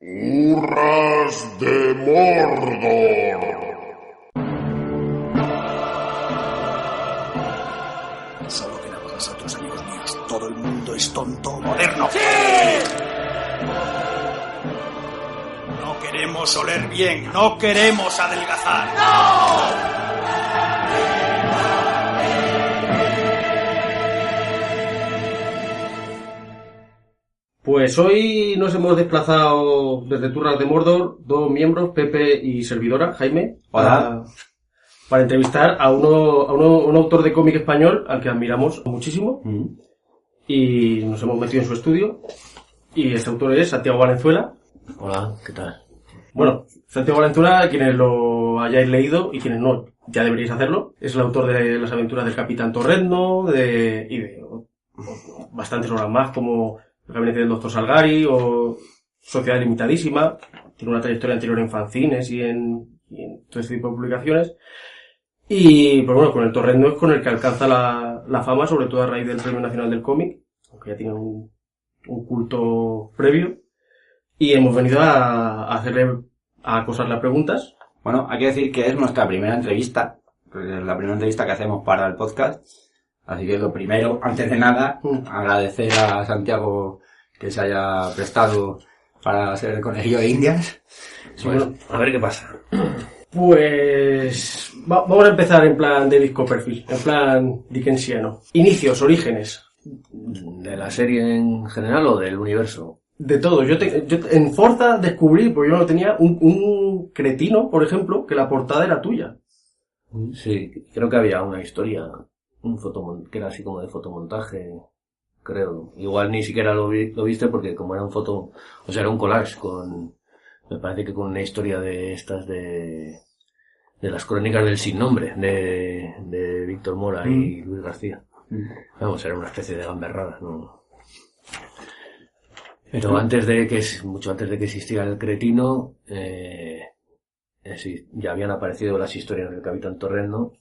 Hurras de Mordor. Solo quedamos nosotros, amigos míos. Todo el mundo es tonto o moderno. ¡Sí! No queremos oler bien, no queremos adelgazar. ¡No! Pues hoy nos hemos desplazado desde Hurras de Mordor, dos miembros, Pepe y servidora, Jaime, para entrevistar a un autor de cómic español al que admiramos muchísimo. Y nos hemos metido en su estudio. Y este autor es Santiago Valenzuela. Hola, ¿qué tal? Bueno, Santiago Valenzuela, quienes lo hayáis leído y quienes no, ya deberíais hacerlo. Es el autor de las aventuras del Capitán Torrendo y de bastantes obras más, como El gabinete del Dr. Salgari o Sociedad Limitadísima. Tiene una trayectoria anterior en fanzines y en todo este tipo de publicaciones. Y pues bueno, con el Torrendo es con el que alcanza la fama, sobre todo a raíz del Premio Nacional del Cómic, aunque ya tiene un culto previo. Y hemos venido a acosarle a preguntas. Bueno, hay que decir que es nuestra primera entrevista, la primera entrevista que hacemos para el podcast. Así que lo primero, antes de nada, agradecer a Santiago que se haya prestado para ser el conejillo de Indias. Sí, bueno, a ver qué pasa. Pues vamos a empezar en plan David Copperfield, en plan dickensiano. Inicios, orígenes. ¿De la serie en general o del universo? De todo. Yo en Forza descubrí, porque yo no tenía, un cretino, por ejemplo, que la portada era tuya. Sí, creo que había una historia, que era así como de fotomontaje, creo. Igual ni siquiera lo viste porque como era era un collage me parece que con una historia de estas de las crónicas del sin nombre, de Víctor Mora y Luis García. Vamos, era una especie de gamberrada, ¿no? Pero mucho antes de que existiera el cretino, sí, ya habían aparecido las historias del Capitán Torrendo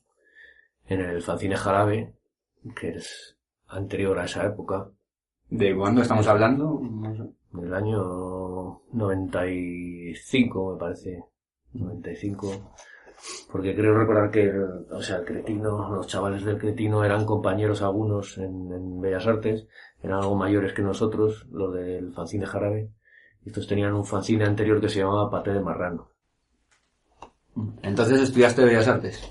en el fanzine Jarabe, que es anterior a esa época. ¿De cuándo estamos hablando? Del año 95, me parece. 95. Porque creo recordar que el cretino, los chavales del cretino eran compañeros algunos en Bellas Artes, eran algo mayores que nosotros, los del fanzine Jarabe. Y estos tenían un fanzine anterior que se llamaba Paté de Marrano. ¿Entonces estudiaste Bellas Artes?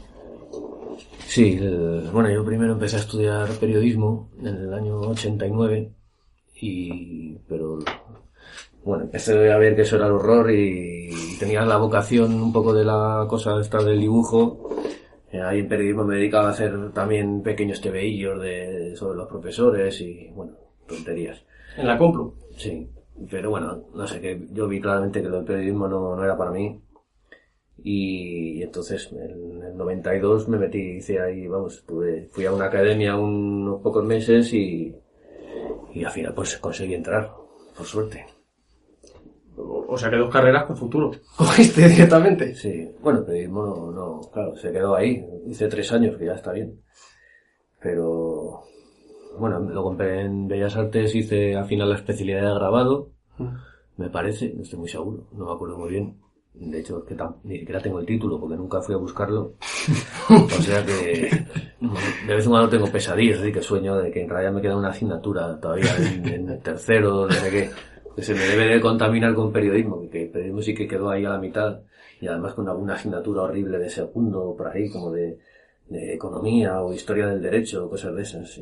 Sí, yo primero empecé a estudiar periodismo en el año 89, pero empecé a ver que eso era el horror y tenía la vocación un poco de la cosa esta del dibujo. Ahí en periodismo me dedicaba a hacer también pequeños tebeillos sobre los profesores y, tonterías. ¿En la Complu? Sí, pero no sé, que yo vi claramente que el periodismo no era para mí. Y entonces en el 92 me metí, hice ahí, fui a una academia unos pocos meses y al final pues conseguí entrar, por suerte. O sea que 2 carreras con futuro. ¿Cogiste directamente? Sí, periodismo no, claro, se quedó ahí. Hice 3 años, que ya está bien. Pero, lo compré en Bellas Artes, hice al final la especialidad de grabado, me parece, no estoy muy seguro, no me acuerdo muy bien. De hecho, es que ni siquiera tengo el título, porque nunca fui a buscarlo. O sea que, de vez en cuando tengo pesadillas, así que sueño de que en realidad me queda una asignatura todavía en el tercero, no sé qué. Que se me debe de contaminar con periodismo, que periodismo sí que quedó ahí a la mitad, y además con alguna asignatura horrible de segundo, por ahí, como de economía o historia del derecho, cosas de esas.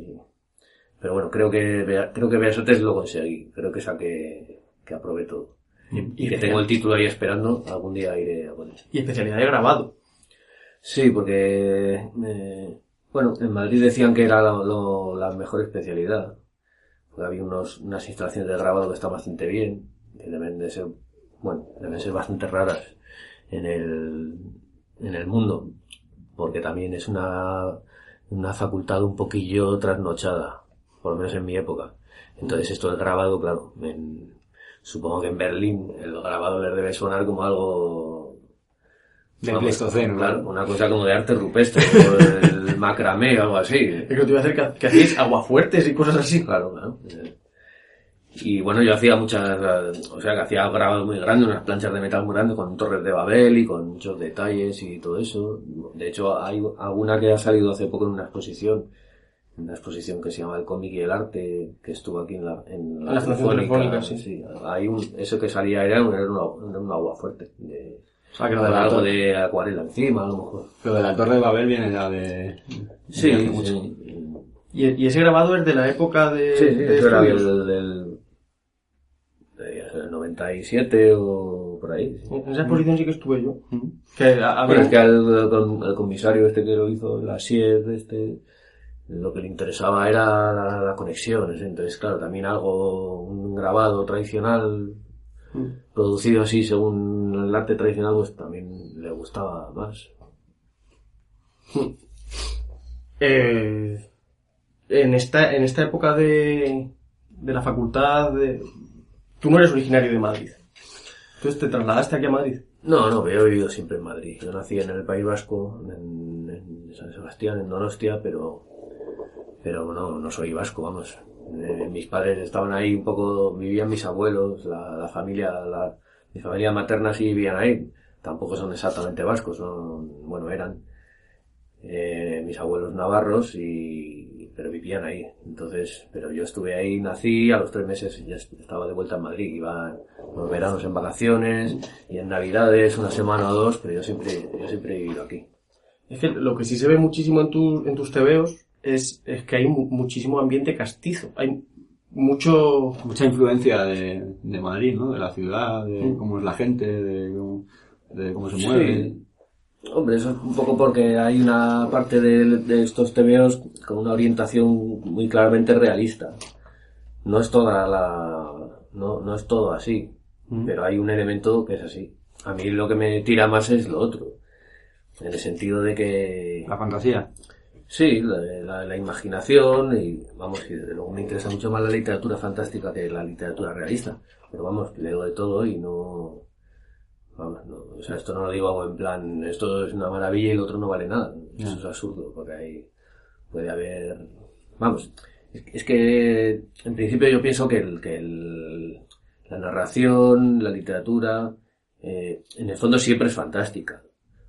Pero creo que Bellas Artes lo conseguí, creo que que aprobé todo. Y que tengo el título ahí esperando, algún día iré a poner. ¿Y especialidad de grabado? Sí, porque, en Madrid decían que era la mejor especialidad. Porque había unas instalaciones de grabado que están bastante bien, que deben ser bastante raras en el mundo, porque también es una facultad un poquillo trasnochada, por lo menos en mi época. Entonces esto del grabado, claro, supongo que en Berlín el grabado les debe sonar como algo del Pleistoceno, claro, una cosa como de arte rupestre, o el macramé o algo así. Es que te iba a decir que hacéis aguafuertes y cosas así. Claro. Y bueno, yo hacía o sea que hacía grabados muy grandes, unas planchas de metal muy grandes con torres de Babel y con muchos detalles y todo eso. De hecho, hay alguna que ha salido hace poco en una exposición que se llama El cómic y el arte, que estuvo aquí en la Fundación Telefónica, sí. Sí, eso que salía era un agua fuerte. O sea, que lo Con de la algo de acuarela encima, a lo mejor. Lo de la Torre de Babel viene ya de... Sí, hace mucho. sí. ¿Y ese grabado es de la época de... Sí, de eso era estudios? del 97 o por ahí. Sí. En esa exposición sí que estuve yo. Que Bueno, es que al comisario que lo hizo, la SIER, lo que le interesaba era la conexión. Entonces, claro, también un grabado tradicional, producido así según el arte tradicional, pues también le gustaba más. En esta época de la facultad, tú no eres originario de Madrid. Entonces, ¿te trasladaste aquí a Madrid? No, yo he vivido siempre en Madrid. Yo nací en el País Vasco, en San Sebastián, en Donostia, pero no soy vasco, vamos. Mis padres estaban ahí un poco, vivían mis abuelos, mi familia materna sí vivían ahí. Tampoco son exactamente vascos, eran mis abuelos navarros pero vivían ahí. Entonces, pero yo estuve ahí, nací, a los 3 meses ya estaba de vuelta en Madrid. Iba los veranos en vacaciones y en Navidades, 1 semana o 2, pero yo siempre he vivido aquí. Es que lo que sí se ve muchísimo en tus tebeos es que hay muchísimo ambiente castizo. Hay mucha influencia de Madrid, ¿no? De la ciudad, de cómo es la gente, de cómo se mueve. Sí. Hombre, eso es un poco porque hay una parte de estos tebeos con una orientación muy claramente realista. No es no es todo así, pero hay un elemento que es así. A mí lo que me tira más es lo otro, en el sentido de que... La fantasía. Sí, la imaginación y, vamos, y desde luego me interesa mucho más la literatura fantástica que la literatura realista. Pero vamos, leo de todo y no... Vamos, no, o sea, esto no lo digo en plan, esto es una maravilla y lo otro no vale nada. Eso es absurdo, porque ahí puede haber... Vamos, es que en principio yo pienso que la narración, la literatura, en el fondo siempre es fantástica.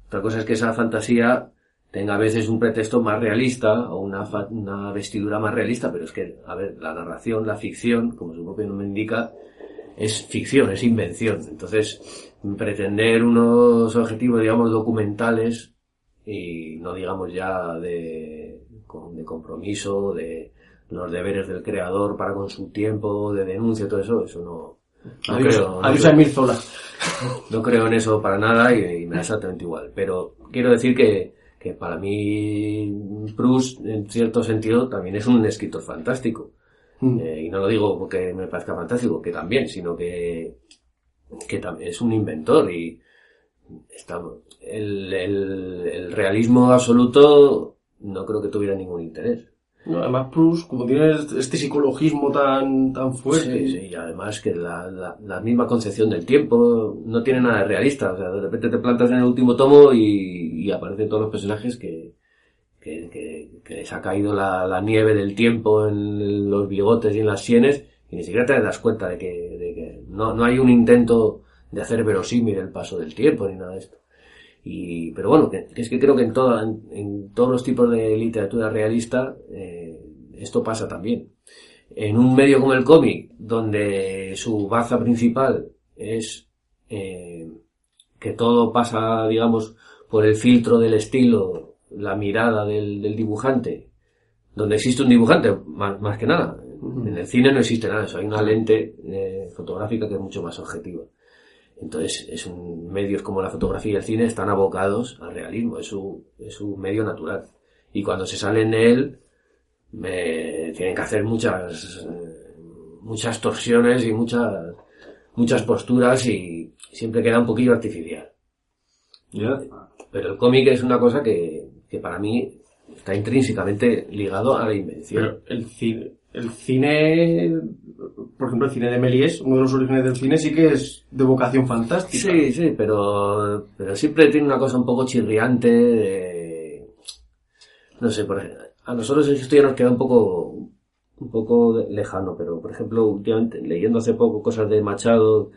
Otra cosa es que esa fantasía tenga a veces un pretexto más realista o una vestidura más realista, pero es que, a ver, la narración, la ficción, como su propio nombre indica, es ficción, es invención. Entonces, pretender unos objetivos, digamos, documentales y no digamos ya de compromiso, de los deberes del creador para con su tiempo, de denuncia, todo eso no creo. Adiós a Emil Zola. No creo en eso para nada y me da exactamente igual. Pero quiero decir que para mí Proust, en cierto sentido, también es un escritor fantástico. Y no lo digo porque me parezca fantástico, que también, sino que también es un inventor y el realismo absoluto no creo que tuviera ningún interés. No, además Proust, como tiene este psicologismo tan fuerte. Sí, y además que la misma concepción del tiempo no tiene nada de realista. O sea, de repente te plantas en el último tomo y aparecen todos los personajes que les ha caído la nieve del tiempo en los bigotes y en las sienes y ni siquiera te das cuenta de que no hay un intento de hacer verosímil el paso del tiempo ni nada de esto. Pero bueno, que es que creo que en todos los tipos de literatura realista esto pasa también. En un medio como el cómic, donde su baza principal es que todo pasa, digamos, por el filtro del estilo, la mirada del dibujante, donde existe un dibujante, más que nada. En el cine no existe nada de eso, hay una lente fotográfica que es mucho más objetiva. Entonces, medios como la fotografía y el cine están abocados al realismo, es su medio natural. Y cuando se salen de él, tienen que hacer muchas torsiones y muchas posturas y siempre queda un poquillo artificial. Pero el cómic es una cosa que para mí está intrínsecamente ligado a la invención. Pero el cine, por ejemplo, el cine de Méliès, uno de los orígenes del cine sí que es de vocación fantástica. Sí, pero siempre tiene una cosa un poco chirriante no sé, a nosotros en esto ya nos queda un un poco lejano, pero por ejemplo, últimamente, leyendo hace poco cosas de Machado,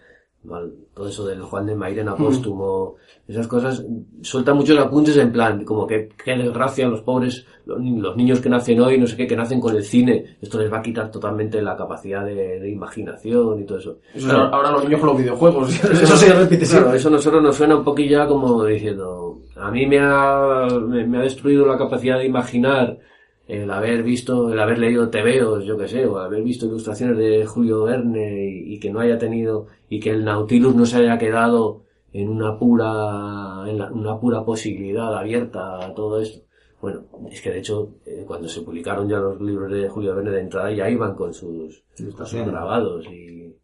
todo eso del Juan de Mairena póstumo, esas cosas, suelta muchos apuntes en plan, como que qué desgracia los pobres, los niños que nacen hoy, no sé qué, que nacen con el cine, esto les va a quitar totalmente la capacidad de imaginación y todo eso. Eso claro, ahora los niños con los videojuegos, eso se repite siempre. Claro, eso a nosotros nos suena un poquillo como diciendo, a mí me ha destruido la capacidad de imaginar el haber leído tebeos, yo que sé, o haber visto ilustraciones de Julio Verne y que no haya tenido, y que el Nautilus no se haya quedado en una pura posibilidad abierta a todo esto. Bueno, es que de hecho, cuando se publicaron ya los libros de Julio Verne de entrada, ya iban con sus grabados y,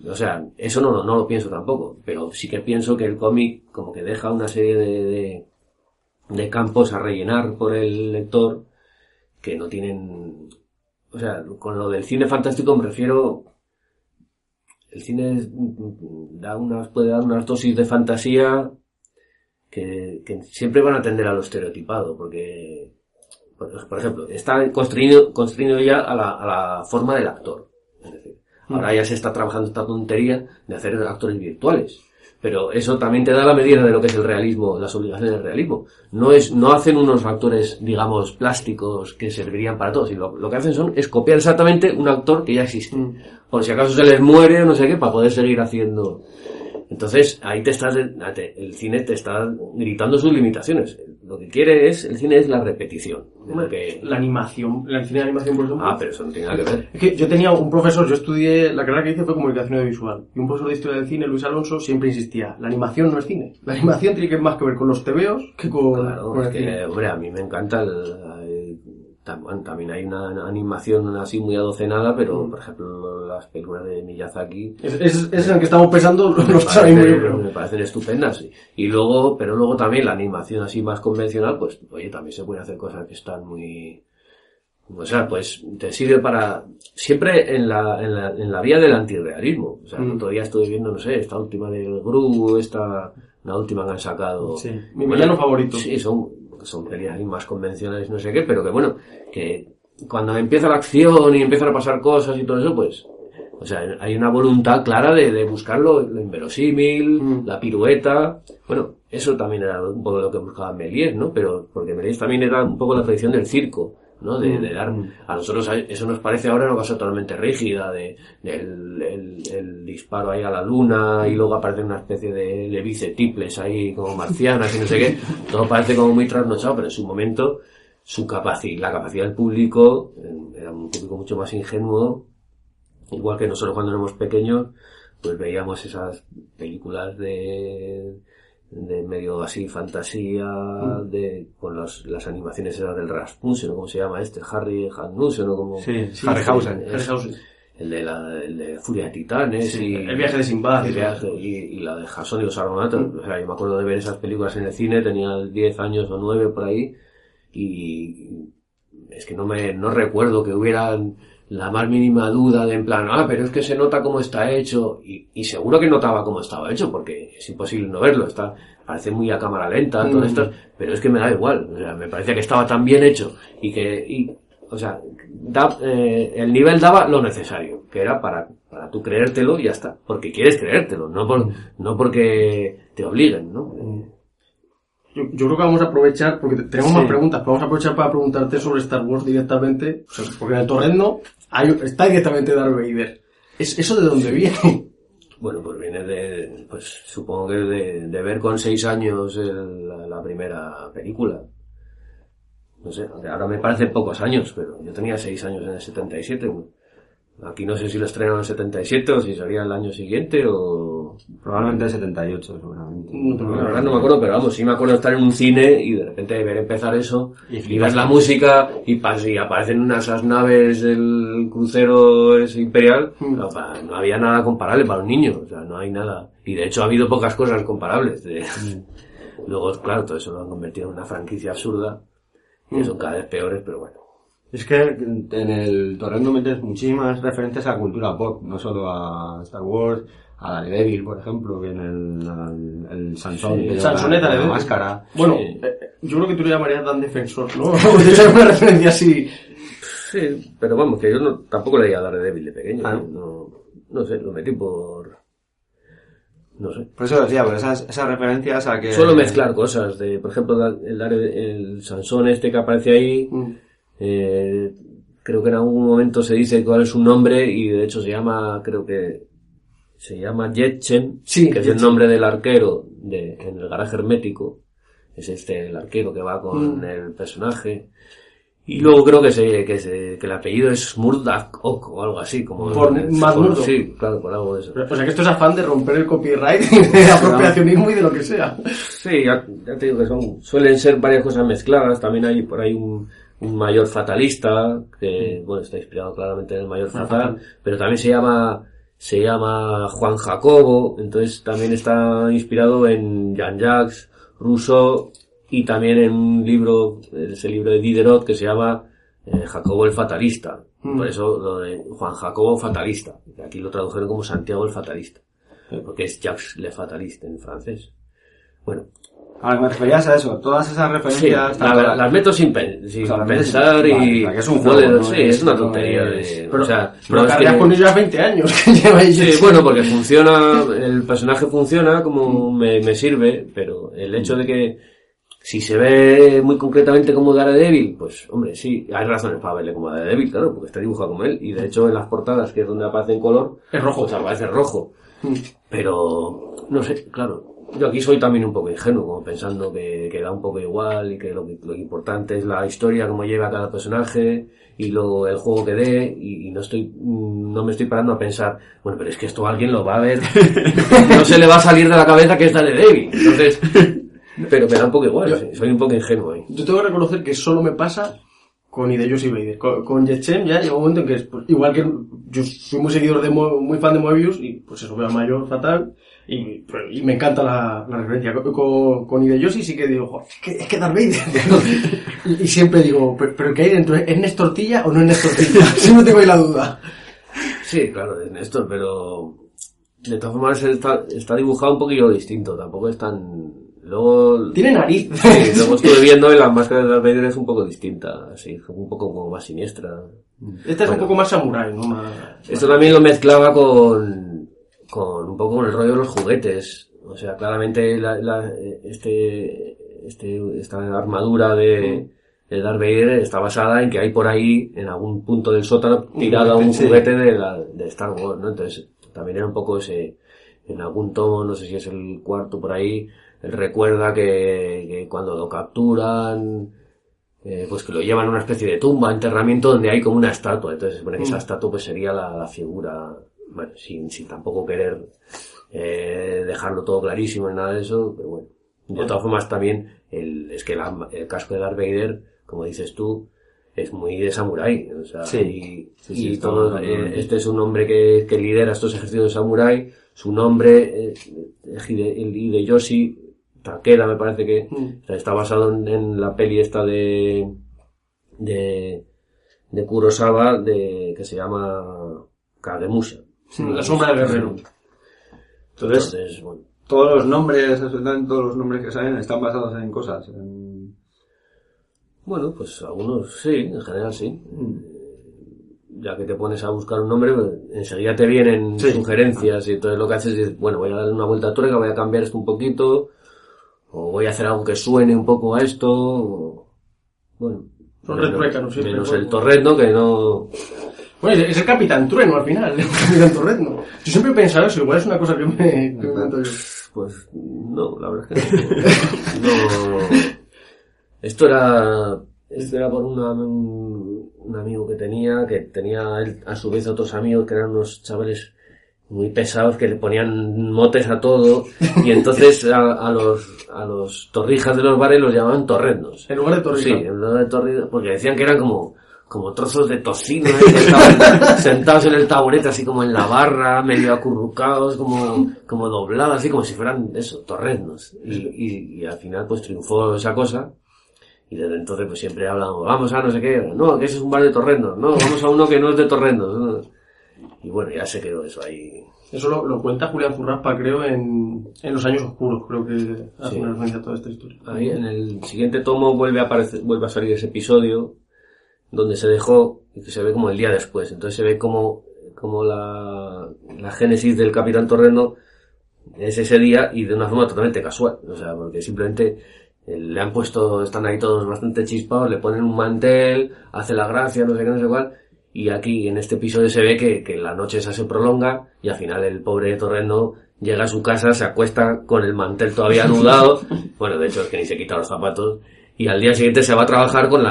o sea, eso no lo pienso tampoco, pero sí que pienso que el cómic como que deja una serie de campos a rellenar por el lector que no tienen, o sea, con lo del cine fantástico me refiero, el cine puede dar unas dosis de fantasía que siempre van a tender a lo estereotipado, porque, por ejemplo, está construido ya a la forma del actor. Es decir, ahora ya se está trabajando esta tontería de hacer actores virtuales. Pero eso también te da la medida de lo que es el realismo, las obligaciones del realismo. No hacen unos actores, digamos, plásticos que servirían para todos. Y lo que hacen es copiar exactamente un actor que ya existe. Por si acaso se les muere o no sé qué, para poder seguir haciendo. Entonces, ahí el cine te está gritando sus limitaciones. Lo que quiere el cine es la repetición. La animación, el cine de animación, por ejemplo. Pero eso no tiene nada que ver. Es que yo tenía un profesor, yo estudié, la carrera que hice fue comunicación audiovisual. Y un profesor de historia del cine, Luis Alonso, siempre insistía, la animación no es cine. La animación tiene que más que ver con los tebeos que con, claro, con el cine. Hombre, a mí me encanta también hay una animación así muy adocenada, pero por ejemplo las películas de Miyazaki es en el que estamos pensando me parecen estupendas. Pero luego también la animación así más convencional, pues oye, también se pueden hacer cosas que están muy, o sea, pues te sirve para siempre en la vía del antirrealismo. O sea, el otro día estuve viendo, no sé, esta última del Gru, la última que han sacado. Sí, mi villano favorito. Sí, son películas más convencionales, no sé qué, pero que bueno, que cuando empieza la acción y empiezan a pasar cosas y todo eso, pues, o sea, hay una voluntad clara de buscar lo inverosímil, la pirueta. Bueno, eso también era un poco lo que buscaba Méliès, ¿no? Pero, porque Méliès también era un poco la tradición del circo, ¿no? De dar, a nosotros eso nos parece ahora una cosa totalmente rígida, el disparo ahí a la luna y luego aparece una especie de bicetiples ahí como marcianas y no sé qué, todo parece como muy trasnochado, pero en su momento la capacidad del público era un público mucho más ingenuo, igual que nosotros cuando éramos pequeños, pues veíamos esas películas de medio así fantasía, con las animaciones esas del Rasmussen, o como se llama Harry Rasmussen, o como Harryhausen, el de Furia de Titanes, y el viaje de Sinbad, y la de Jason y los Argonautas. O sea, yo me acuerdo de ver esas películas en el cine, tenía 10 años o 9 por ahí, y es que no recuerdo que hubieran la más mínima duda de en plan, pero es que se nota cómo está hecho, y seguro que notaba cómo estaba hecho, porque es imposible no verlo, parece muy a cámara lenta, todo esto, pero es que me da igual, o sea, me parecía que estaba tan bien hecho, o sea, el nivel daba lo necesario, que era para tú creértelo y ya está, porque quieres creértelo, no porque te obliguen, ¿no? Yo creo que vamos a aprovechar, porque tenemos más preguntas, pero vamos a aprovechar para preguntarte sobre Star Wars directamente, o sea, porque en el Torrendo está directamente Darth Vader. ¿Eso de dónde viene? Bueno, pues viene supongo que de ver con 6 años la primera película. No sé, ahora me parecen pocos años, pero yo tenía 6 años en el 77. Aquí no sé si lo estrenaron en el 77 o si sería el año siguiente o... Probablemente el 78, seguramente. La verdad no me acuerdo, pero vamos, sí me acuerdo de estar en un cine y de repente ver empezar eso y ves la música y aparecen esas naves del crucero imperial. No había nada comparable para un niño, o sea, no hay nada. Y de hecho ha habido pocas cosas comparables. Luego, claro, todo eso lo han convertido en una franquicia absurda que son cada vez peores, pero bueno. Es que en el Torrendo metes muchísimas referencias a cultura pop, no solo a Star Wars, a Daredevil, por ejemplo, que en el Sansón, sí, Sansoneta, la máscara. Bueno, yo creo que tú le llamarías Dan Defensor, ¿no? De hecho, es una referencia así. Sí, pero vamos, que yo tampoco leía Daredevil de pequeño. No sé, lo metí por... No sé. Por eso decía, por esas referencias a que... Suelo mezclar cosas de, por ejemplo, el Sansón que aparece ahí, creo que en algún momento se dice cuál es su nombre y de hecho se llama Jetchen, que es el nombre del arquero en el garaje hermético. Es el arquero que va con el personaje. Y luego creo que el apellido es Murdoch o algo así, como... Por Matt Murdock. Sí, claro, por algo de eso. O sea que esto es afán de romper el copyright, de apropiacionismo y de lo que sea. Sí, ya te digo que suelen ser varias cosas mezcladas. También hay por ahí un mayor fatalista, que bueno, está inspirado claramente en el mayor fatal, pero también se llama Juan Jacobo, entonces también está inspirado en Jean-Jacques Rousseau, y también en un libro, ese libro de Diderot, que se llama Jacobo el Fatalista. Por eso lo de Juan Jacobo Fatalista. Aquí lo tradujeron como Santiago el Fatalista. Porque es Jacques le Fataliste en francés. Bueno. Ahora, me referías a eso, todas esas referencias... Sí, las meto sin pensar y... que es un juego, sí, es una tontería. Pero, o sea, pero cargas con ellos 20 años que lleváis. Sí, bueno, porque funciona, el personaje funciona como me sirve, pero el hecho de que si se ve muy concretamente como Daredevil, pues, hombre, sí, hay razones para verle como Daredevil, claro, porque está dibujado como él, y de hecho en las portadas, que es donde aparece en color, es rojo. Pues aparece rojo. Pero, no sé, claro, yo aquí soy también un poco ingenuo, como pensando que da un poco igual, y que lo importante es la historia, cómo lleva cada personaje, y luego el juego que dé, y no me estoy parando a pensar, bueno, pero es que esto alguien lo va a ver, no se le va a salir de la cabeza que es Daredevil, entonces... Pero me da un poco igual, soy un poco ingenuo ahí. Yo tengo que reconocer que solo me pasa con Hideyoshi Vader. Con Jetchen ya llega un momento en que, pues, igual que yo soy muy seguidor muy fan de Moebius, y pues eso, veo a Mayor fatal, y me encanta la referencia. Con Hideyoshi sí que digo, es que Darth Vader. y siempre digo, pero ¿qué hay dentro? ¿Es Néstor Tortilla o no es Néstor Tortilla? Siempre tengo ahí la duda. Sí, claro, es Néstor, pero de todas formas está dibujado un poquillo distinto, tampoco es tan... Luego... Tiene nariz. Sí, luego estuve viendo y la máscara de Darth Vader es un poco distinta, así, un poco como más siniestra. Esta es un poco más samurai, ¿no? Esto también lo mezclaba con un poco con el rollo de los juguetes. O sea, claramente esta armadura de Darth Vader está basada en que hay por ahí, en algún punto del sótano, tirado un juguete de Star Wars, ¿no? Entonces, también era un poco en algún tomo, no sé si es el cuarto por ahí, él recuerda que cuando lo capturan, pues que lo llevan a una especie de tumba, enterramiento, donde hay como una estatua. Entonces se supone que esa estatua pues sería la figura, bueno, sin tampoco querer dejarlo todo clarísimo en nada de eso, pero bueno. De todas formas también, el casco de Darth Vader, como dices tú, es muy de samurái, o sea, sí, todo, este es un hombre que lidera estos ejércitos de samurái, su nombre, el Hideyoshi Takeda, me parece que está basado en la peli esta de Kurosawa, que se llama Kagemusha. Sí, la sombra del guerrero. Entonces, bueno, todos los nombres que salen están basados en cosas. Bueno, pues algunos sí, en general sí. Ya que te pones a buscar un nombre, enseguida te vienen sugerencias y entonces lo que haces es, bueno, voy a darle una vuelta a tuerca, voy a cambiar esto un poquito, o voy a hacer algo que suene un poco a esto, bueno. Menos el Torrendo, que no... Bueno, es el Capitán Trueno al final, el Capitán Torrendo. Yo siempre he pensado eso, igual es una cosa que me invento yo. Pues no, la verdad es que no. Esto era por un amigo que tenía él, a su vez otros amigos que eran unos chavales muy pesados que le ponían motes a todo, y entonces a los torrijas de los bares los llamaban torrendos. En lugar de torrijas. Sí, en lugar de torrijas, porque decían que eran como trozos de tocino, que estaban sentados en el taburete así como en la barra, medio acurrucados, como doblados, así como si fueran eso, torrendos. Y al final pues triunfó esa cosa. Y desde entonces pues siempre hablamos, vamos a no sé qué, no, que ese es un bar de torrendos, no, vamos a uno que no es de torrendos, ¿no? Y bueno, ya se quedó eso ahí. Eso lo cuenta Julián Zurraspa, creo, en Los Años Oscuros, creo que hace una referencia a toda esta historia. Ahí en el siguiente tomo vuelve a salir ese episodio, donde se dejó y que se ve como el día después. Entonces se ve como la génesis del Capitán Torrendo es ese día y de una forma totalmente casual. O sea, porque simplemente le han puesto, están ahí todos bastante chispados, le ponen un mantel, hace la gracia, no sé qué, no sé cuál. Y aquí en este episodio se ve que la noche esa se prolonga y al final el pobre Torrendo llega a su casa, se acuesta con el mantel todavía anudado. Bueno, de hecho es que ni se quita los zapatos. Y al día siguiente se va a trabajar con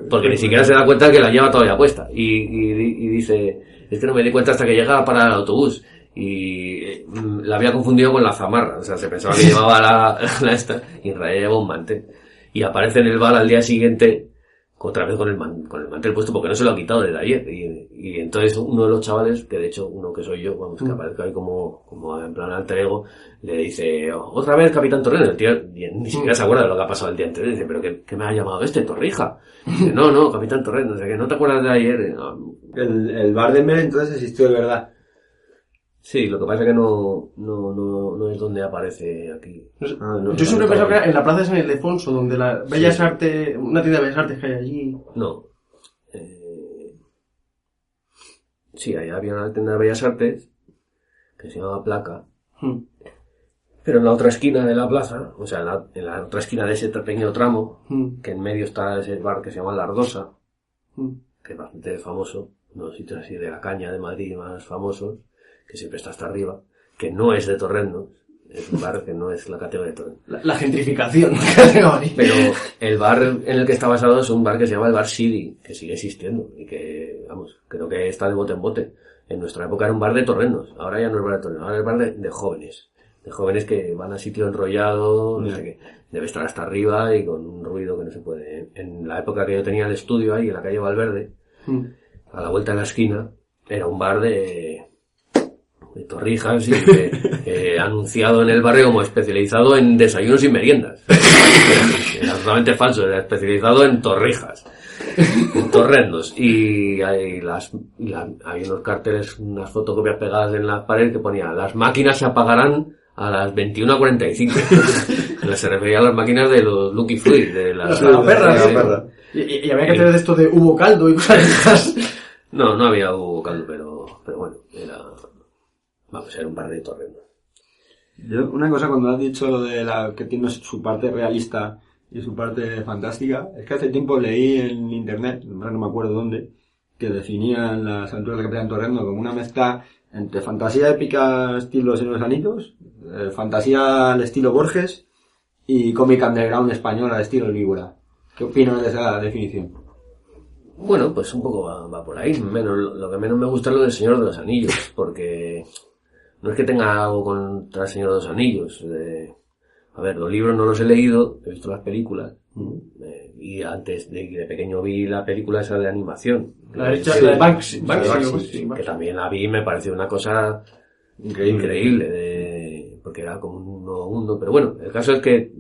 porque ni siquiera se da cuenta que la lleva todavía puesta. Y dice, es que no me di cuenta hasta que llegaba para el autobús. Y la había confundido con la zamarra. O sea, se pensaba que llevaba la esta, y en realidad lleva un mantel. Y aparece en el bar al día siguiente, otra vez con el mantel puesto, porque no se lo ha quitado desde ayer. Y entonces uno de los chavales, que de hecho uno que soy yo, vamos, que aparezca ahí como en plan alter ego, le dice, otra vez Capitán Torrendo. El tío ni siquiera se acuerda de lo que ha pasado el día anterior. Dice, pero ¿qué me ha llamado Torrija? Dice, no, Capitán Torrendo, o sea, que no te acuerdas de ayer. No. El bar de Mel entonces existió de verdad. Sí, lo que pasa es que no es donde aparece aquí. Yo siempre he pensado que era en la Plaza de San Ildefonso, donde la Bellas Artes, una tienda de Bellas Artes que hay allí. No. Sí, ahí había una tienda de Bellas Artes que se llamaba Placa. Pero en la otra esquina de la plaza, o sea, en la otra esquina de ese pequeño tramo, que en medio está ese bar que se llama La Ardosa, que es bastante famoso, uno de los sitios así de la caña de Madrid más famosos, que siempre está hasta arriba, que no es de Torrendo, es un bar que no es la categoría de Torrendo. La gentrificación. Pero el bar en el que está basado es un bar que se llama el Bar Sidi, que sigue existiendo y que, vamos, creo que está de bote en bote. En nuestra época era un bar de torrendos, ahora ya no es bar de torrendos, ahora es bar de jóvenes. De jóvenes que van a sitio enrollado, no sé qué, debe estar hasta arriba y con un ruido que no se puede. En la época que yo tenía el estudio ahí, en la calle Valverde, a la vuelta de la esquina, era un bar de Torrijas y anunciado en el barrio como especializado en desayunos y meriendas. Era totalmente falso, era especializado en torrijas, en torrendos. Y hay unos carteles, unas fotocopias pegadas en la pared que ponía, las máquinas se apagarán a las 21:45. Se refería a las máquinas de los Lucky Fruit, de las perras. Y había que tener de esto de hubo caldo y cosas de estas. No había hubo caldo, pero bueno, era un par de torrendos. Yo, una cosa cuando has dicho lo de que tiene su parte realista y su parte fantástica, es que hace tiempo leí en internet, no me acuerdo dónde, que definían las aventuras de Capitán Torrendo como una mezcla entre fantasía épica estilo Señor de los Anillos, fantasía al estilo Borges y cómic underground español al estilo Lígula. ¿Qué opinas de esa definición? Bueno, pues un poco va por ahí. Lo que menos me gusta es lo del Señor de los Anillos, porque no es que tenga algo contra el Señor de los Anillos. A ver, los libros no los he leído, he visto las películas. Y antes de pequeño vi la película esa de animación. La de Banksy, que también la vi y me pareció una cosa increíble, porque era como un nuevo mundo. Pero bueno, el caso es que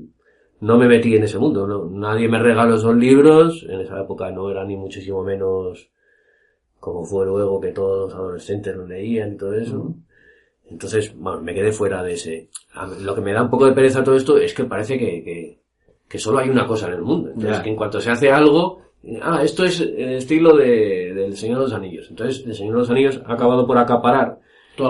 no me metí en ese mundo, ¿no? Nadie me regaló esos libros, en esa época no era ni muchísimo menos como fue luego que todos los adolescentes lo leían y todo eso. Entonces, bueno, me quedé fuera de ese. Lo que me da un poco de pereza todo esto es que parece que solo hay una cosa en el mundo. Entonces, que en cuanto se hace algo, esto es el estilo del Señor de los Anillos. Entonces, el Señor de los Anillos ha acabado por acaparar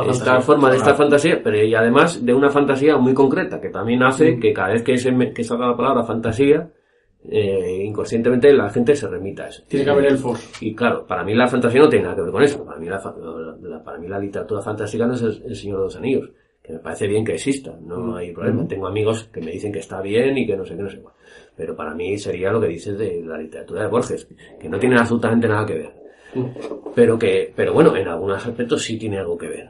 esta forma de esta fantasía, pero y además de una fantasía muy concreta, que también hace que cada vez que salga la palabra fantasía, inconscientemente la gente se remita a eso. Tiene que haber elfos. Y claro, para mí la fantasía no tiene nada que ver con eso. Para mí la literatura fantástica no es el Señor de los Anillos, que me parece bien que exista, no hay problema. Tengo amigos que me dicen que está bien y que no sé qué, no sé cuál. Pero para mí sería lo que dices de la literatura de Borges, que no tiene absolutamente nada que ver. Pero bueno, en algunos aspectos sí tiene algo que ver.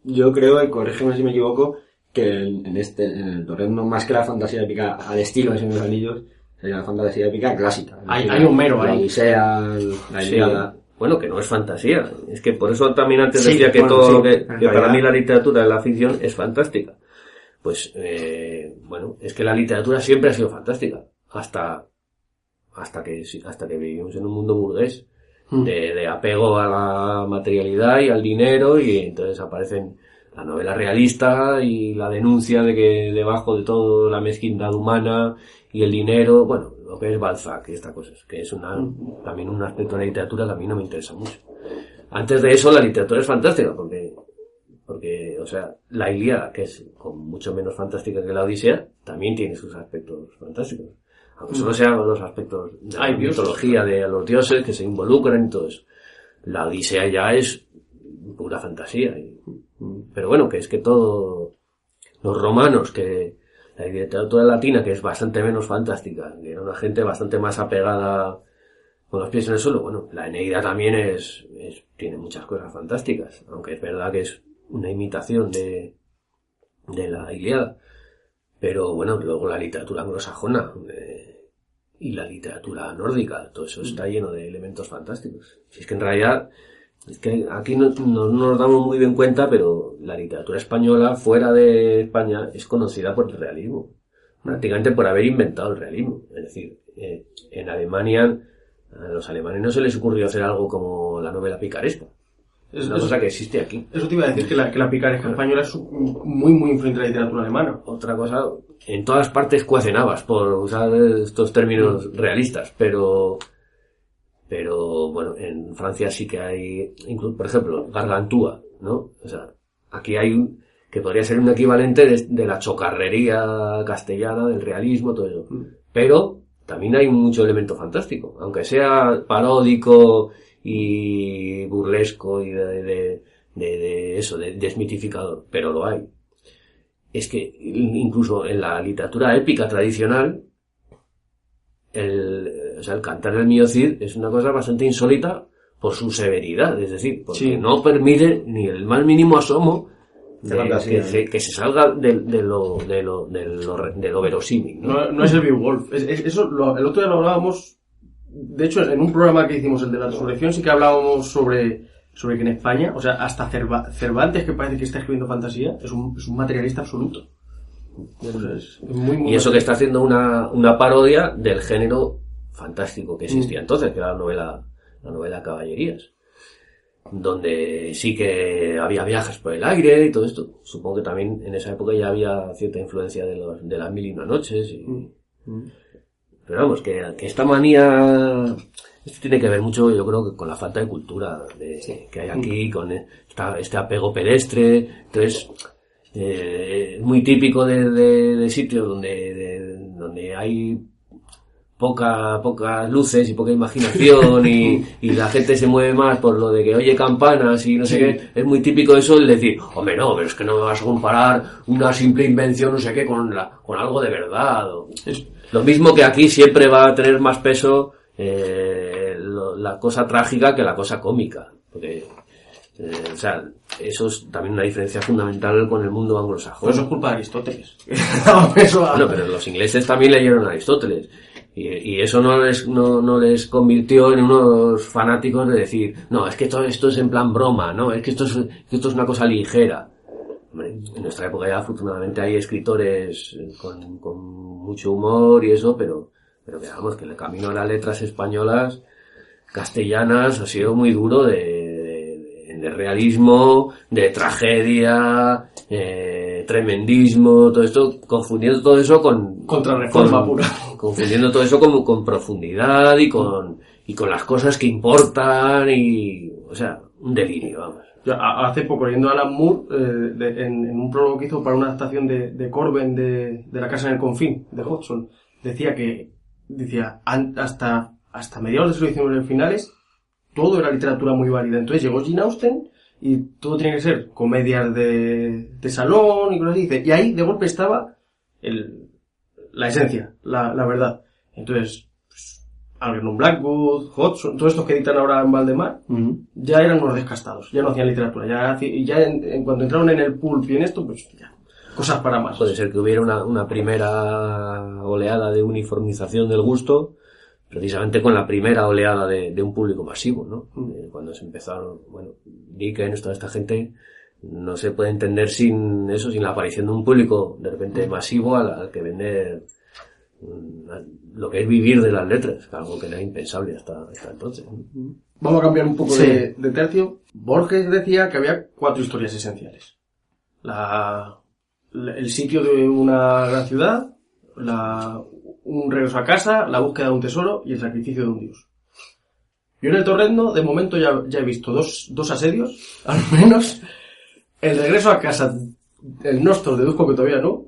Yo creo, y corrígeme si me equivoco, que en el Torrendo, más que la fantasía épica al estilo de Señor de los Anillos, sería la fantasía épica clásica. Hay Homero ahí. La Odisea, la Ilíada. Bueno, que no es fantasía. Es que por eso también antes decía que todo lo que para mí la literatura de la ficción es fantástica. Pues, bueno, es que la literatura siempre ha sido fantástica. Hasta que vivimos en un mundo burgués. De apego a la materialidad y al dinero, y entonces aparecen la novela realista y la denuncia de que debajo de todo la mezquindad humana y el dinero, bueno, lo que es Balzac y estas cosas, que es también un aspecto de la literatura que a mí no me interesa mucho. Antes de eso, la literatura es fantástica, porque, o sea, la Ilíada, que es mucho menos fantástica que la Odisea, también tiene sus aspectos fantásticos. Aunque solo sean los aspectos de la mitología, de los dioses que se involucran y todo eso. La Odisea ya es pura fantasía. Pero bueno, que es que todo, los romanos, que la literatura latina, que es bastante menos fantástica, que era una gente bastante más apegada con los pies en el suelo, bueno, la Eneida también tiene muchas cosas fantásticas, aunque es verdad que es una imitación de la Ilíada. Pero bueno, luego la literatura anglosajona y la literatura nórdica, todo eso está lleno de elementos fantásticos. Si es que en realidad, es que aquí no nos damos muy bien cuenta, pero la literatura española fuera de España es conocida por el realismo, prácticamente por haber inventado el realismo. Es decir, en Alemania, a los alemanes no se les ocurrió hacer algo como la novela picaresca. Es una cosa que existe aquí. Eso te iba a decir, que la picaresca española es muy, muy influente en la literatura alemana. Otra cosa, en todas partes cuecen habas, por usar estos términos realistas, pero bueno, en Francia sí que hay, incluso, por ejemplo, Gargantúa, ¿no? O sea, aquí hay que podría ser un equivalente de la chocarrería castellana, del realismo, todo eso. Pero también hay mucho elemento fantástico, aunque sea paródico y burlesco y de desmitificador, pero lo hay. Es que incluso en la literatura épica tradicional, el cantar del mío Cid es una cosa bastante insólita por su severidad, es decir, porque no permite ni el más mínimo asomo que se salga de lo verosímil, ¿no? No es el Beowulf. Eso el otro día lo hablábamos. De hecho, en un programa que hicimos, el de la resurrección, sí que hablábamos sobre que en España, o sea, hasta Cervantes, que parece que está escribiendo fantasía, es un materialista absoluto. Es muy, muy y eso que está haciendo una parodia del género fantástico que existía entonces, que era la novela Caballerías, donde sí que había viajes por el aire y todo esto. Supongo que también en esa época ya había cierta influencia de las Mil y una noches pero vamos, que esta manía, esto tiene que ver mucho, yo creo, que con la falta de cultura que hay aquí, con este apego pedestre. Entonces, es muy típico de sitios donde hay pocas luces y poca imaginación y la gente se mueve más por lo de que oye campanas y no sé qué. Es muy típico eso el decir, hombre, no, pero es que no me vas a comparar una simple invención no sé qué con algo de verdad. Lo mismo que aquí siempre va a tener más peso la cosa trágica que la cosa cómica, porque o sea, eso es también una diferencia fundamental con el mundo anglosajón. Pues eso es culpa de Aristóteles. Bueno, pero los ingleses también leyeron a Aristóteles. Y eso no les convirtió en unos fanáticos de decir, no, es que todo esto es en plan broma, no, es que esto es una cosa ligera. Hombre, en nuestra época ya afortunadamente hay escritores con mucho humor y eso, pero veamos que el camino de las letras españolas, castellanas, ha sido muy duro de realismo, de tragedia, tremendismo, todo esto, confundiendo todo eso con contrarreforma pura. Confundiendo todo eso con profundidad y con las cosas que importan o sea, un delirio, vamos. Yo, hace poco, leyendo a Alan Moore, en un prólogo que hizo para una adaptación de Corben de La casa en el confín, de Hodgson, decía hasta mediados del siglo XIX finales, todo era literatura muy válida. Entonces llegó Jane Austen y todo tenía que ser comedias de salón y cosas así. Y ahí de golpe estaba la esencia, la verdad. Entonces, Algernon Blackwood, Hodgson, todos estos que editan ahora en Valdemar, ya eran unos descastados, ya no hacían literatura, ya en cuanto entraron en el pulp y en esto, pues ya, cosas para más. Puede ser que hubiera una primera oleada de uniformización del gusto, precisamente con la primera oleada de un público masivo, ¿no? Cuando se empezaron, Dickens, toda esta gente, no se puede entender sin la aparición de un público de repente masivo al que vender lo que es vivir de las letras, algo que era impensable hasta entonces. Vamos a cambiar un poco de tercio. Borges decía que había 4 historias esenciales: el sitio de una gran ciudad, un regreso a casa, la búsqueda de un tesoro y el sacrificio de un dios. Yo en el Torrendo, de momento, ya he visto dos asedios, al menos. El regreso a casa, el Nostos, deduzco que todavía no.